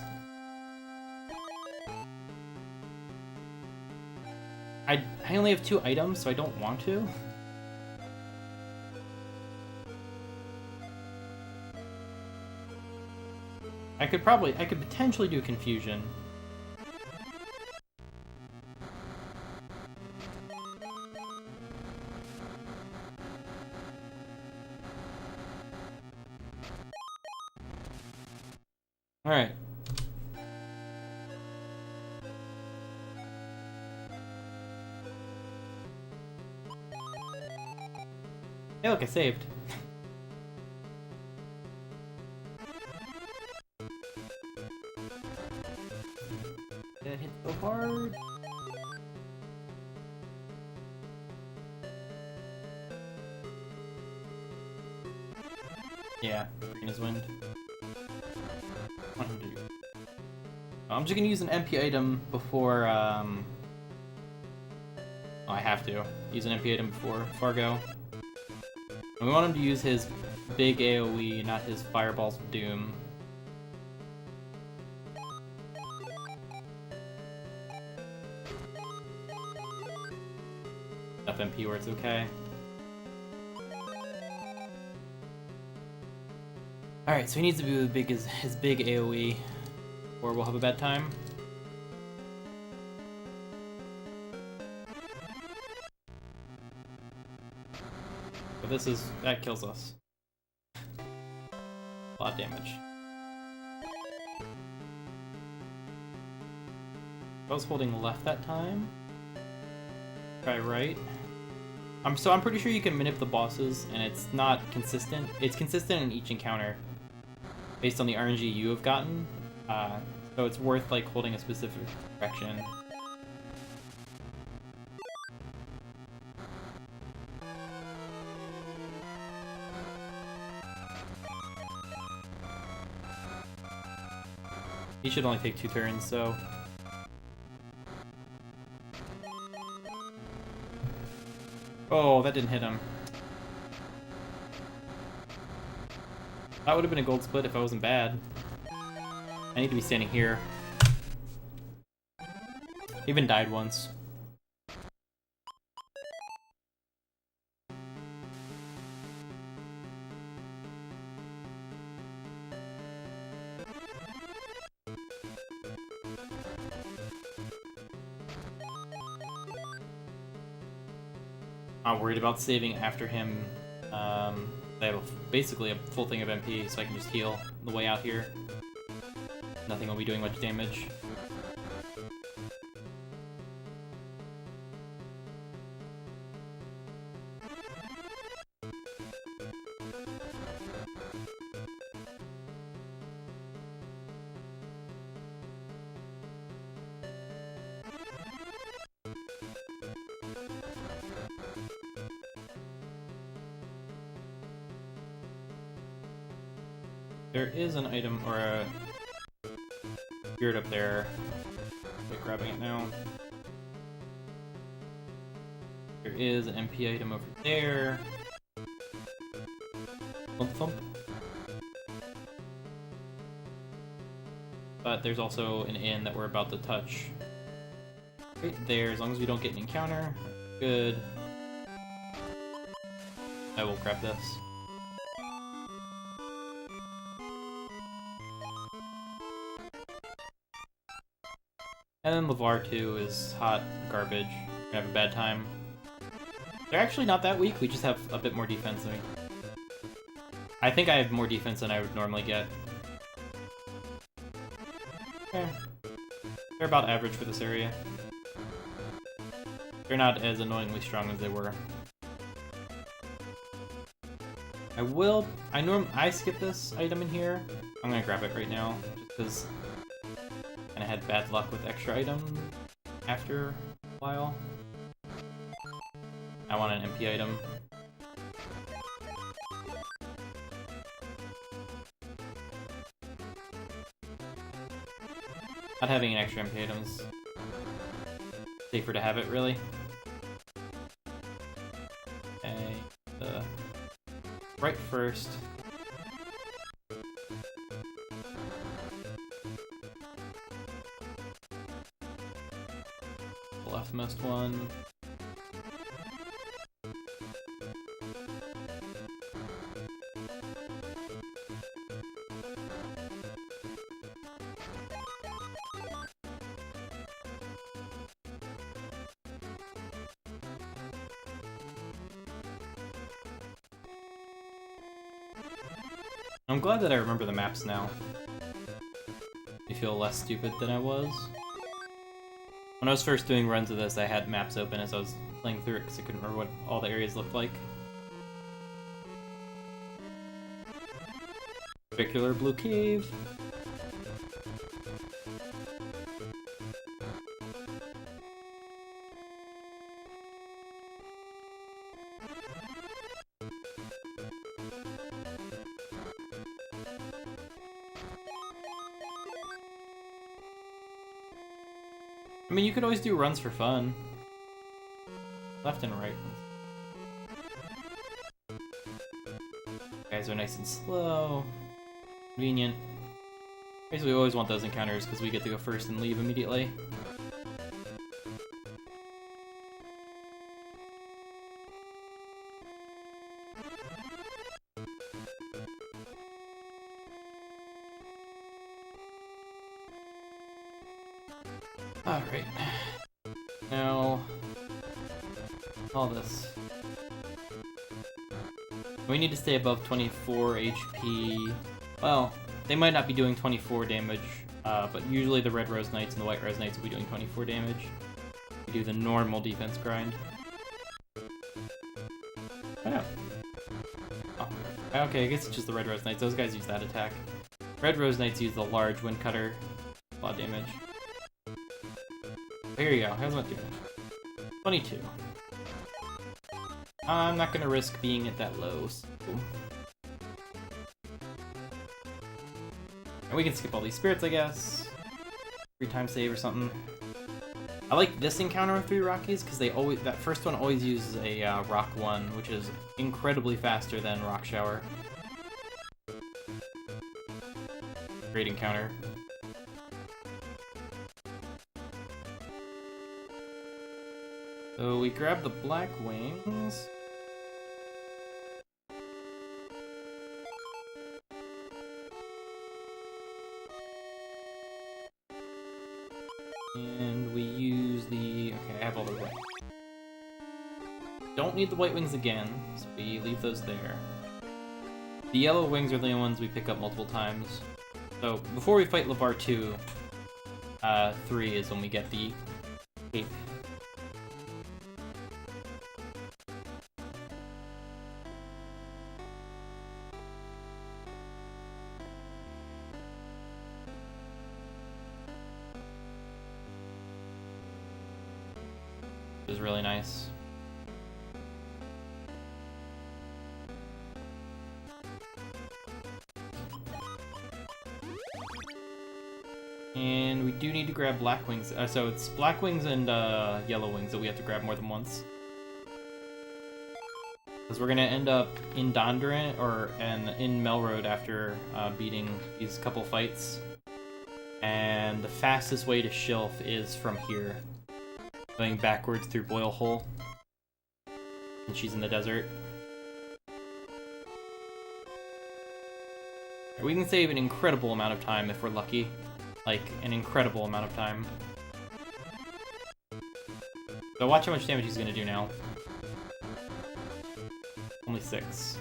I only have 2 items, so I don't want to. I could potentially do Confusion. Alright. Hey look, I saved. That hit so hard. Yeah, green is wind. I'm just gonna use an MP item before Oh, I have to. Use an MP item before Fargo. And we want him to use his big AoE, not his Fireballs of Doom. FMP where it's okay. Alright, so he needs to do his big AoE, or we'll have a bad time. But that kills us. A lot of damage. I was holding left that time. Try right. I'm pretty sure you can manip the bosses, and it's not consistent. It's consistent in each encounter, based on the RNG you have gotten. So it's worth like holding a specific direction. He should only take 2 turns, so... Oh, that didn't hit him. That would have been a gold split if I wasn't bad. I need to be standing here. Even died once. Not worried about saving after him. I have basically a full thing of MP, so I can just heal on the way out here. Nothing will be doing much damage. There is an item, or a spirit up there. I'm grabbing it now. There is an MP item over there. Thump thump. But there's also an inn that we're about to touch. Right there, as long as we don't get an encounter. Good. I will grab this. And then LeVar 2 is hot garbage. We're gonna have a bad time. They're actually not that weak, we just have a bit more defense than me. I think I have more defense than I would normally get. Okay. They're about average for this area. They're not as annoyingly strong as they were. I skip this item in here. I'm gonna grab it right now, just because I had bad luck with extra items after a while. I want an MP item. Not having an extra MP item is safer to have it, really. Okay, right first. Leftmost one. I'm glad that I remember the maps now. I feel less stupid than I was. When I was first doing runs of this, I had maps open as I was playing through it because I couldn't remember what all the areas looked like. Particular blue cave. I mean, you could always do runs for fun. left and right. Guys are nice and slow. Convenient. Basically, we always want those encounters because we get to go first and leave immediately. Alright. Now, all this. We need to stay above 24 HP. Well, they might not be doing 24 damage, but usually the Red Rose Knights and the White Rose Knights will be doing 24 damage. We do the normal defense grind. Oh no. Oh, okay, I guess it's just the Red Rose Knights. Those guys use that attack. Red Rose Knights use the large wind cutter. A lot of damage. Here you go. How's that doing? 22. I'm not gonna risk being at that low. So. And we can skip all these spirits, I guess. 3-time save or something. I like this encounter with 3 Rockies because that first one always uses a Rock 1, which is incredibly faster than Rock Shower. Great encounter. So we grab the Black Wings. And we use the... Okay, I have all the white. Don't need the White Wings again, so we leave those there. The Yellow Wings are the only ones we pick up multiple times. So before we fight LeVar 2, 3 is when we get the cape. Is really nice. And we do need to grab Black Wings. So it's Black Wings and Yellow Wings that we have to grab more than once. Because we're gonna end up in Dondurant and in Melroad after beating these couple fights. And the fastest way to Shilf is from here. Going backwards through Boil Hole. And she's in the desert. We can save an incredible amount of time if we're lucky. Like, an incredible amount of time. So watch how much damage he's gonna do now. Only 6.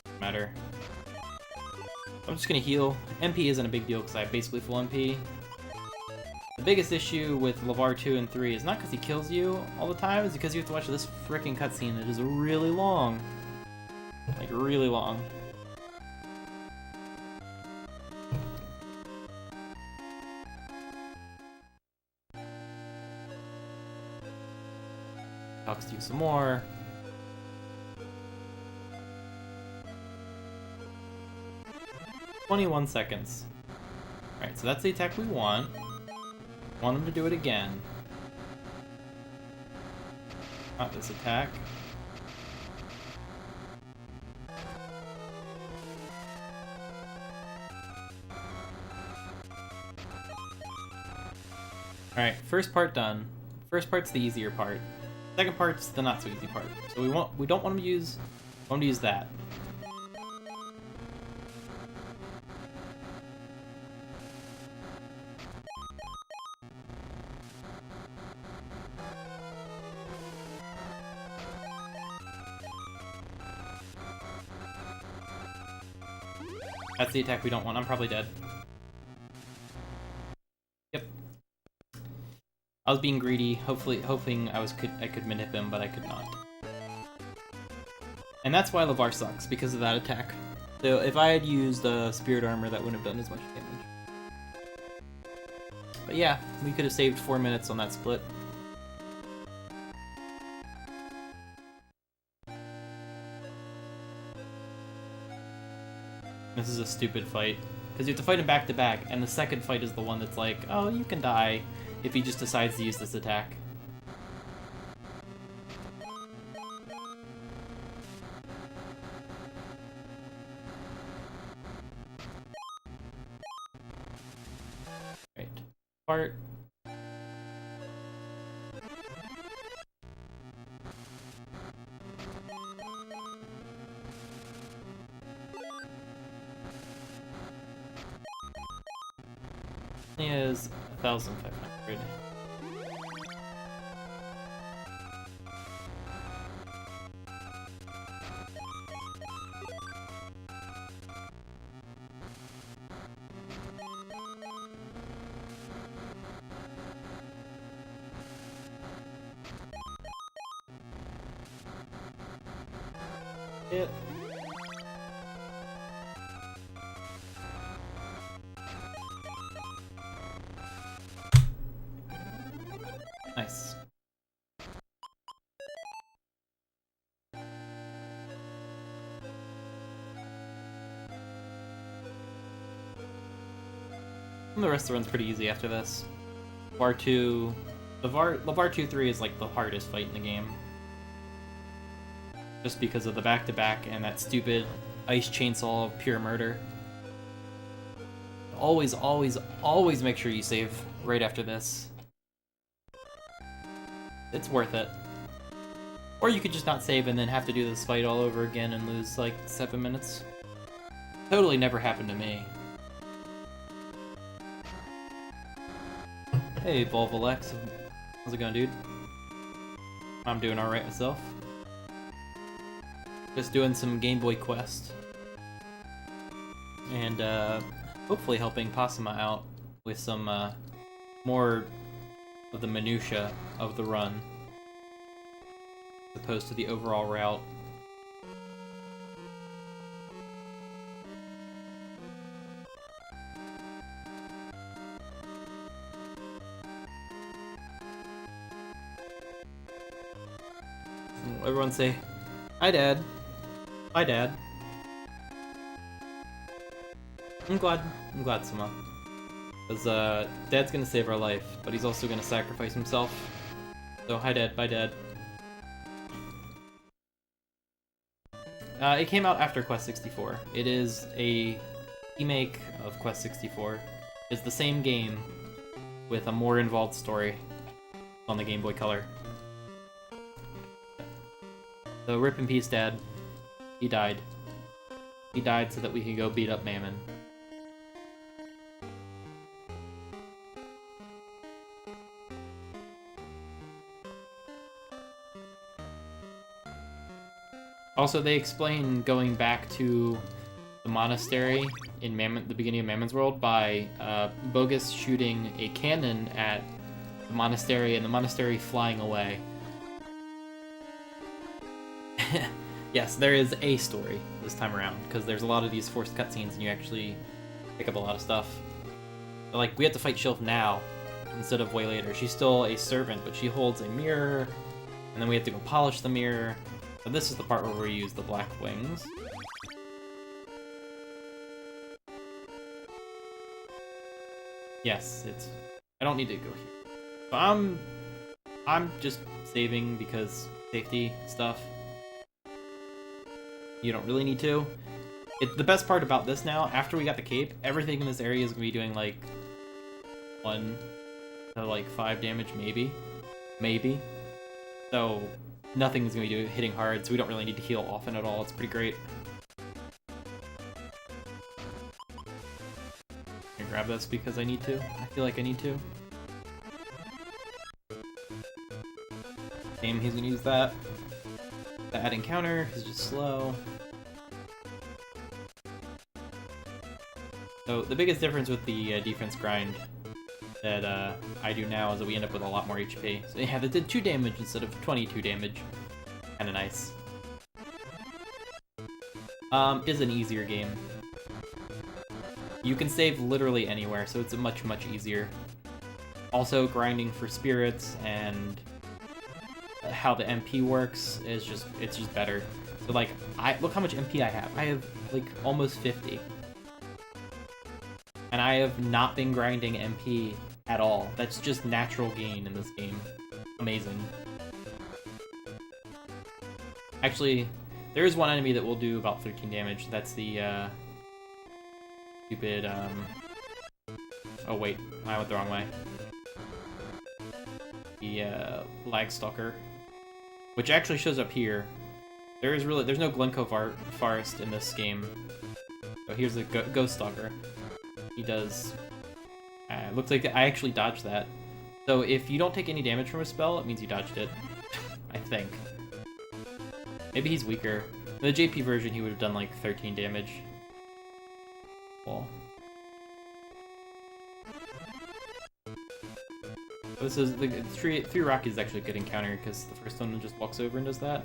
Doesn't matter. I'm just gonna heal. MP isn't a big deal because I have basically full MP. The biggest issue with LeVar 2 and 3 is not because he kills you all the time, it's because you have to watch this frickin' cutscene. It is really long. Like, really long. Talks to you some more. "21 seconds. Alright, so that's the attack we want. Want him to do it again. Not this attack. Alright, first part done. First part's the easier part. Second part's the not so easy part. So we don't want him to use that. That's the attack we don't want. I'm probably dead. Yep. I was being greedy, hoping I could manip him, but I could not. And that's why LeVar sucks, because of that attack. So if I had used Spirit Armor, that wouldn't have done as much damage. But yeah, we could have saved 4 minutes on that split. This is a stupid fight, because you have to fight him back to back, and the second fight is the one that's like, oh, you can die if he just decides to use this attack. part. Is 1,500. Hit. Nice. And the rest of the run's pretty easy after this. Var 2... The Var 2-3 is like the hardest fight in the game. Just because of the back-to-back and that stupid ice chainsaw of pure murder. Always, always, always make sure you save right after this. It's worth it. Or you could just not save and then have to do this fight all over again and lose like 7 minutes. Totally never happened to me. Hey, Volvalex. How's it going, dude? I'm doing alright myself. Just doing some Game Boy Quest. And hopefully helping Pasuma out with some more of the minutia of the run, as opposed to the overall route. Everyone say, "Hi, Dad." Hi, Dad. I'm glad, Suma. Because, Dad's gonna save our life, but he's also gonna sacrifice himself. So, hi, Dad. Bye, Dad. It came out after Quest 64. It is a remake of Quest 64. It's the same game with a more involved story on the Game Boy Color. So, rip in peace, Dad. He died. He died so that we could go beat up Mammon. Also, they explain going back to the monastery in the beginning of Mammon's World by Bogus shooting a cannon at the monastery and the monastery flying away. Yes, there is a story this time around, because there's a lot of these forced cutscenes and you actually pick up a lot of stuff. But, like, we have to fight Shilf now instead of way later. She's still a servant, but she holds a mirror, and then we have to go polish the mirror. So this is the part where we use the black wings. Yes, it's... I don't need to go here. So I'm just saving because safety stuff. You don't really need to. The best part about this now, after we got the cape, everything in this area is going to be doing like 1 to like 5 damage, maybe. Maybe. So nothing's going to be hitting hard, so we don't really need to heal often at all. It's pretty great. I'm gonna grab this because I need to. I feel like I need to. He's going to use that. That encounter is just slow. So the biggest difference with the defense grind that I do now is that we end up with a lot more HP. So yeah, that did 2 damage instead of 22 damage. Kinda nice. It is an easier game. You can save literally anywhere, so it's much, much easier. Also, grinding for spirits and how the MP works is just better. So like, look how much MP I have. I have like almost 50. And I have not been grinding MP at all. That's just natural gain in this game. Amazing. Actually, there is one enemy that will do about 13 damage. That's the stupid oh wait, I went the wrong way. the Lag Stalker, which actually shows up here. There's no Glencoe Forest in this game. Oh, here's the Ghost Stalker. He does. Looks like I actually dodged that. So if you don't take any damage from a spell, it means you dodged it. I think. Maybe he's weaker. In the JP version, he would have done like 13 damage. Cool. This is the three rock is actually a good encounter because the first one just walks over and does that,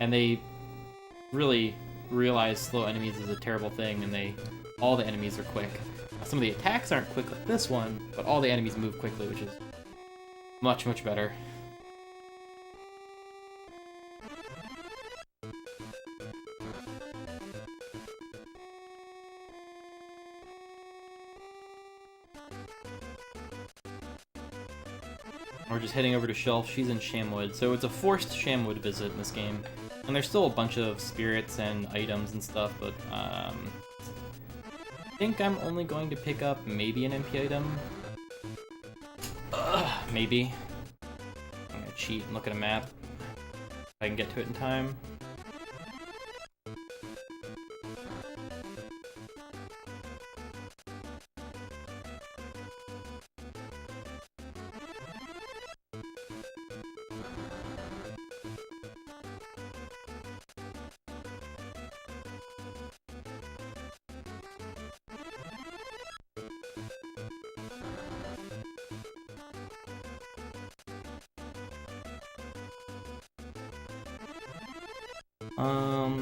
and they really realize slow enemies is a terrible thing, and all the enemies are quick. Some of the attacks aren't quick like this one, but all the enemies move quickly, which is much better. We're just heading over to Shelf. She's in Shamwood, so it's a forced Shamwood visit in this game. And there's still a bunch of spirits and items and stuff, but I think I'm only going to pick up maybe an MP item. Maybe. I'm gonna cheat and look at a map. If I can get to it in time.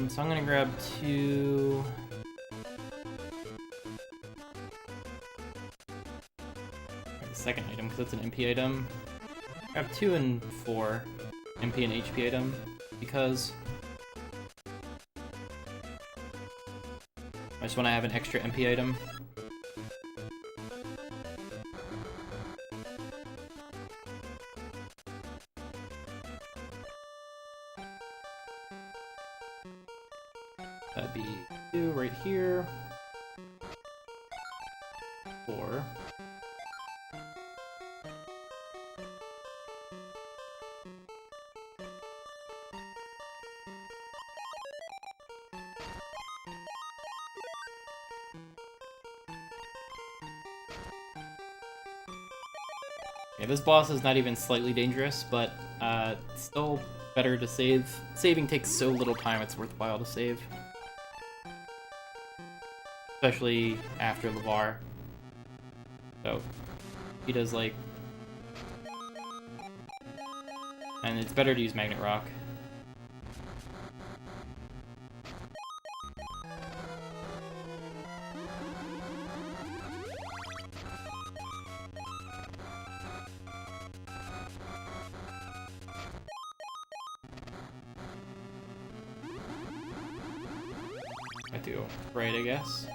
So I'm gonna grab 2. The second item, because that's an MP item. Grab 2 and 4 MP and HP item, because I just want to have an extra MP item. That'd be 2 right here. 4. Yeah, this boss is not even slightly dangerous, but still better to save. Saving takes so little time, it's worthwhile to save. Especially after Lavar. So, he does like... And it's better to use Magnet Rock. I do right, I guess.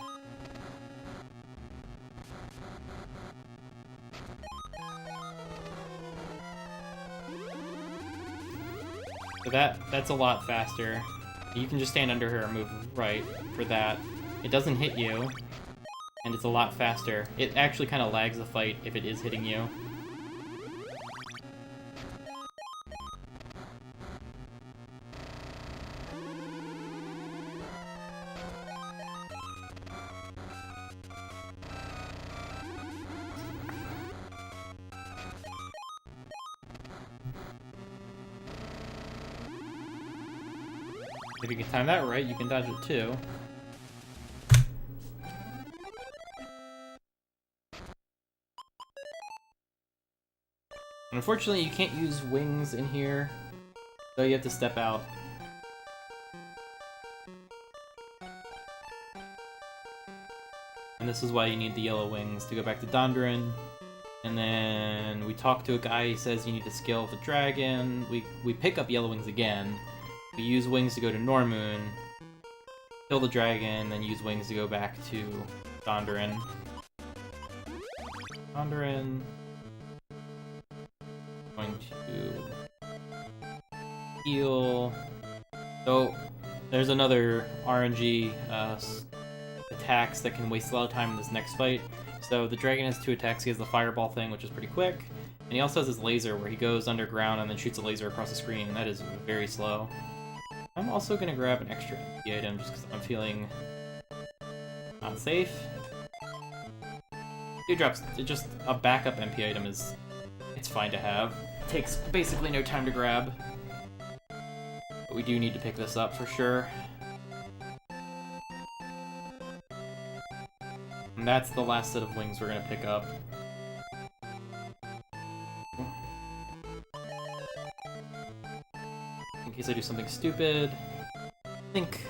So that's a lot faster. You can just stand under her and move right for that. It doesn't hit you, and it's a lot faster. It actually kind of lags the fight if it is hitting you. If you can time that right, you can dodge it too. Unfortunately, you can't use wings in here, so you have to step out. And this is why you need the yellow wings to go back to Dondarin. And then we talk to a guy, he says you need to scale the dragon. We pick up yellow wings again. We use wings to go to Normoon, kill the dragon, then use wings to go back to Dondarin. Dondarin. Going to heal. So there's another RNG attacks that can waste a lot of time in this next fight. So the dragon has 2 attacks. He has the fireball thing, which is pretty quick, And he also has his laser where he goes underground and then shoots a laser across the screen, and that is very slow. I'm also gonna grab an extra MP item just because I'm feeling unsafe. Dewdrops, just a backup MP item it's fine to have. It takes basically no time to grab. But we do need to pick this up for sure. And that's the last set of wings we're gonna pick up. In case I do something stupid. I think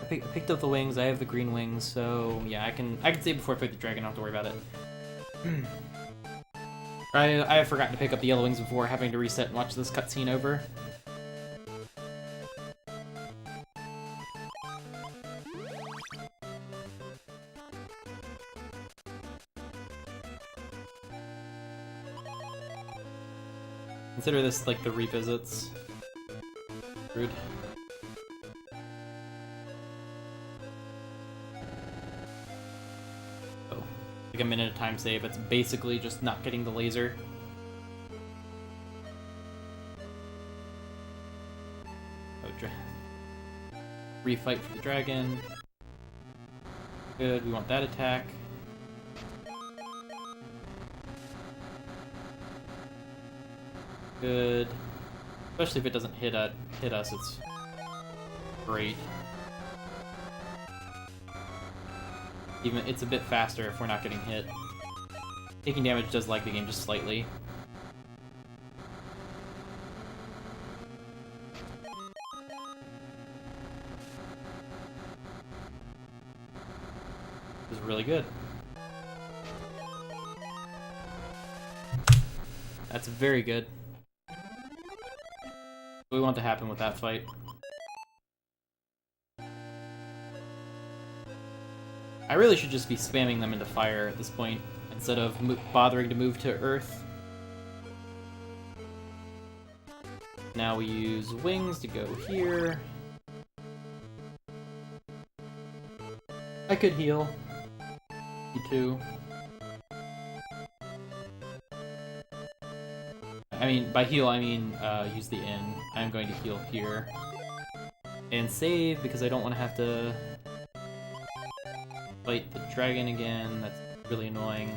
I picked up the wings. I have the green wings, so yeah, I can save before I fight the dragon. I don't have to worry about it. I have forgotten to pick up the yellow wings before having to reset and watch this cutscene over. Consider this like the revisits. Rude. Oh, like a minute of time save. It's basically just not getting the laser. Oh, refight for the dragon. Good, we want that attack. Good. Especially if it doesn't hit us, it's great. Even it's a bit faster if we're not getting hit. Taking damage does lag the game just slightly. This is really good. That's very good. What we want to happen with that fight. I really should just be spamming them into fire at this point, instead of bothering to move to Earth. Now we use wings to go here. I could heal. You too. I mean, by heal, I mean use the inn. I'm going to heal here. And save, because I don't want to have to fight the dragon again. That's really annoying.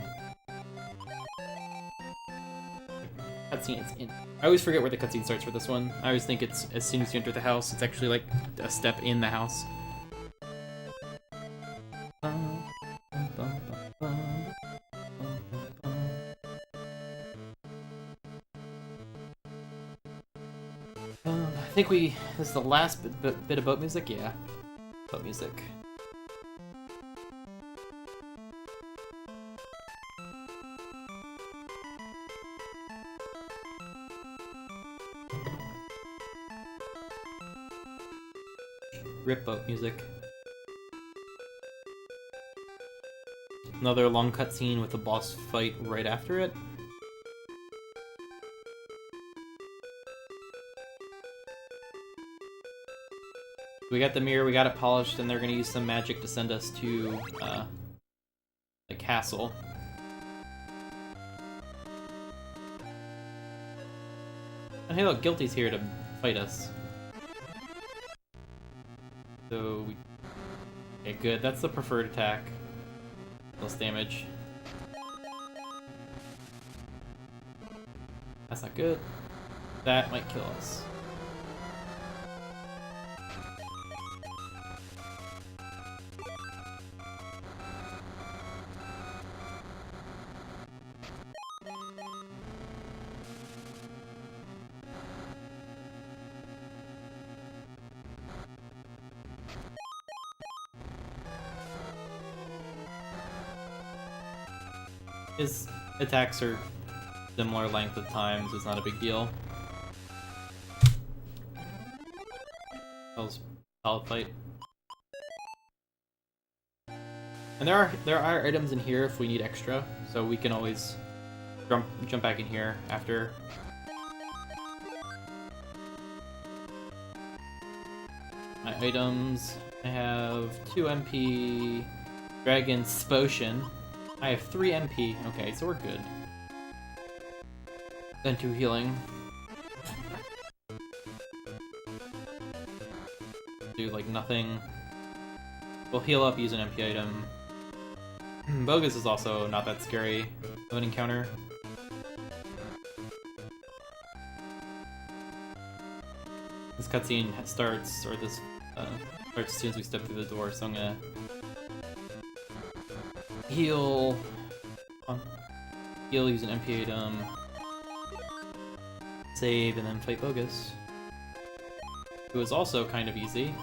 Cutscene is in. I always forget where the cutscene starts for this one. I always think it's as soon as you enter the house. It's actually like a step in the house. I think this is the last bit of boat music? Yeah. Boat music. Rip boat music. Another long cutscene with a boss fight right after it. We got the mirror, we got it polished, and they're gonna use some magic to send us to the castle. And hey look, Guilty's here to fight us. So okay, good. That's the preferred attack. Less damage. That's not good. That might kill us. His attacks are similar length of time, so it's not a big deal. That was a solid fight. And there are items in here if we need extra, so we can always jump back in here after. My items, I have 2 MP, Dragon's Potion. I have 3 MP. Okay, so we're good. Then 2 healing. Do like nothing. We'll heal up, use an MP item. Bogus is also not that scary of an encounter. This cutscene starts, or this starts as soon as we step through the door, so I'm gonna heal, use an MP item, save, and then fight Bogus, who is also kind of easy.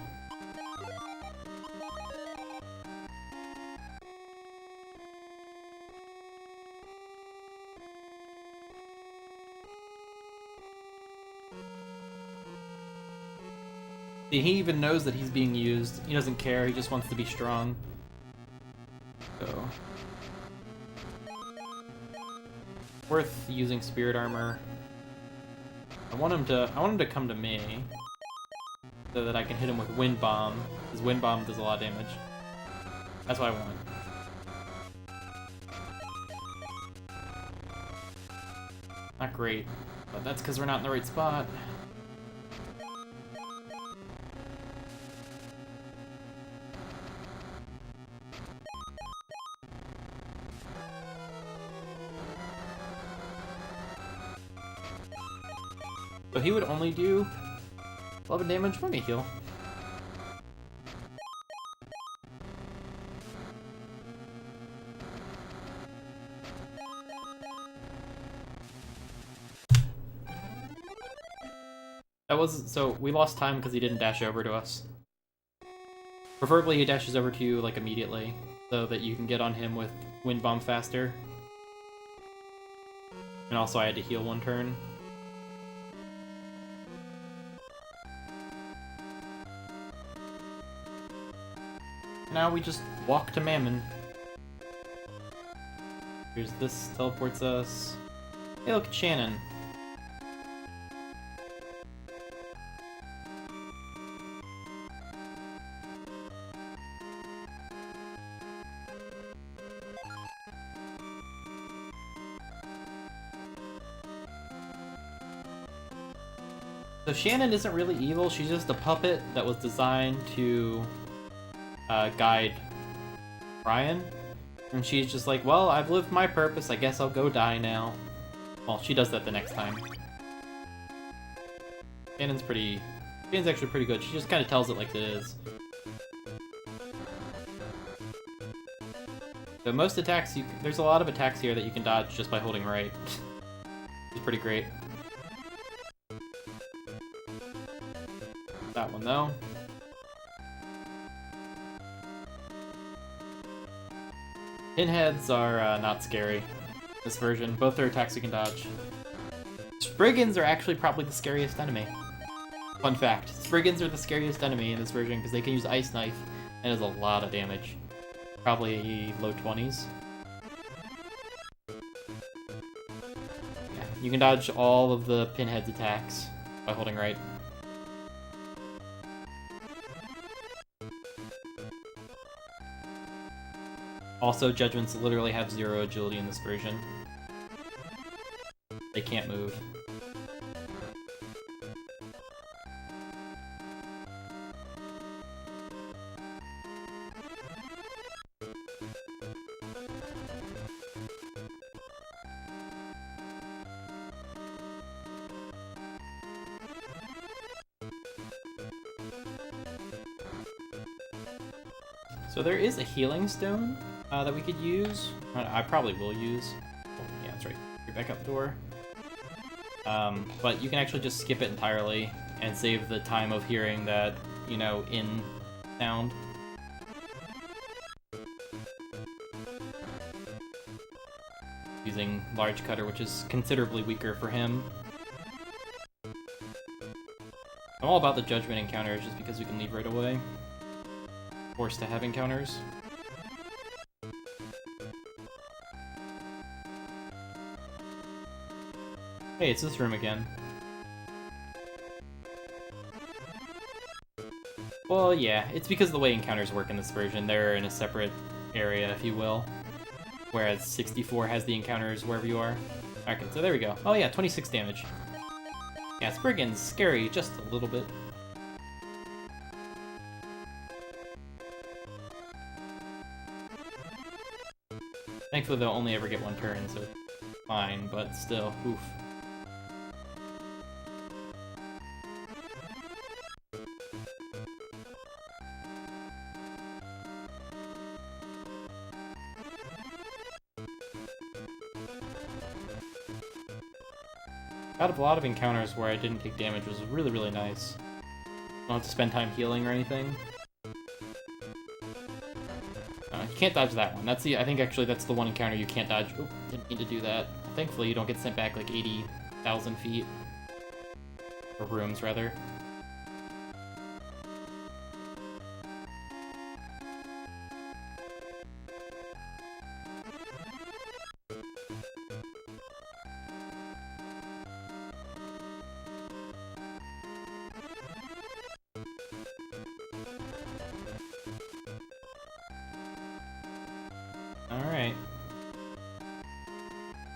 He even knows that he's being used. He doesn't care, he just wants to be strong. So worth using spirit armor. I want him to come to me so that I can hit him with wind bomb, because wind bomb does a lot of damage. That's what I want. Not great, but that's because we're not in the right spot. So he would only do 11 damage from a heal. So we lost time because he didn't dash over to us. Preferably he dashes over to you like immediately, so that you can get on him with Wind Bomb faster. And also I had to heal 1 turn. Now we just walk to Mammon. Here's this, teleports us. Hey, look at Shannon. So Shannon isn't really evil, she's just a puppet that was designed to guide Brian. And she's just like, well, I've lived my purpose, I guess I'll go die now. Well, she does that the next time. Shannon's actually pretty good, she just kind of tells it like it is. So most attacks, there's a lot of attacks here that you can dodge just by holding right. It's pretty great. That one though. Pinheads are not scary. This version, both their attacks you can dodge. Spriggans are actually probably the scariest enemy. Fun fact: Spriggans are the scariest enemy in this version because they can use Ice Knife and does a lot of damage. Probably low 20s. Yeah, you can dodge all of the Pinhead's attacks by holding right. Also, Judgments literally have 0 agility in this version. They can't move. So there is a healing stone that we could use. I probably will use. Oh, yeah, that's right. Get back out the door. But you can actually just skip it entirely and save the time of hearing that, you know, in sound. Using Large Cutter, which is considerably weaker for him. I'm all about the Judgment encounters just because we can leave right away. Forced to have encounters. Hey, it's this room again. Well, yeah, it's because of the way encounters work in this version. They're in a separate area, if you will. Whereas 64 has the encounters wherever you are. Okay, so there we go. Oh yeah, 26 damage. Yeah, Spriggan's scary just a little bit. Thankfully they'll only ever get one turn, so fine, but still, oof. Out of a lot of encounters where I didn't take damage was really, really nice. Don't have to spend time healing or anything. You can't dodge that one. That's I think actually that's the one encounter you can't dodge. Oh, didn't need to do that. Thankfully you don't get sent back like 80,000 feet. Or rooms, rather. Alright.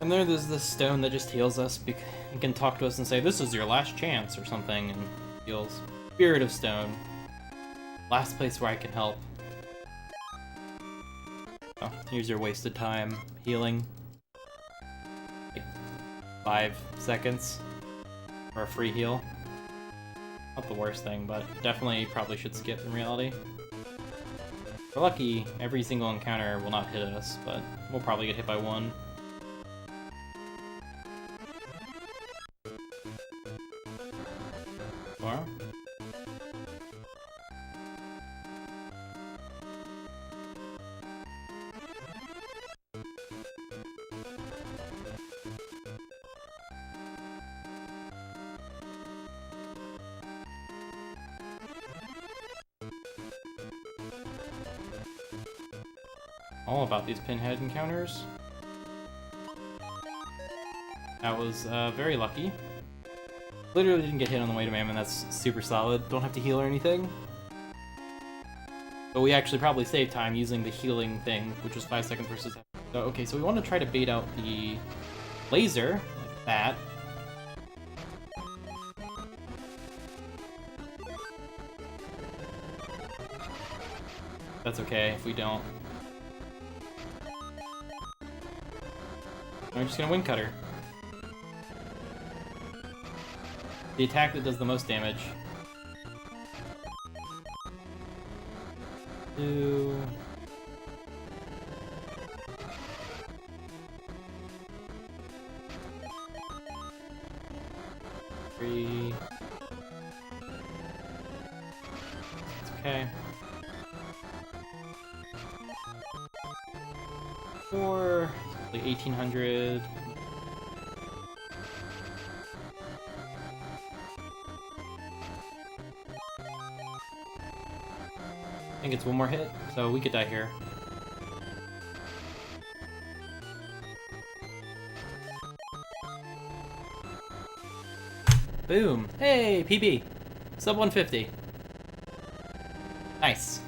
And there's this stone that just heals us. It can talk to us and say, this is your last chance, or something, and heals. Spirit of Stone. Last place where I can help. Oh, here's your wasted time healing. Like 5 seconds for a free heal. Not the worst thing, but definitely probably should skip in reality. If we're lucky, every single encounter will not hit us, but we'll probably get hit by one. Tomorrow? All about these pinhead encounters. That was very lucky. Literally didn't get hit on the way to Mammon, that's super solid. Don't have to heal or anything. But we actually probably saved time using the healing thing, which was 5 seconds versus... So, okay, so we want to try to bait out the laser, like that. That's okay if we don't. I'm just gonna Wind Cutter. The attack that does the most damage. 2. 3. It's okay. 4. Like 1800. I think it's one more hit, so we could die here. Boom! Hey, PB! Sub 150. Nice.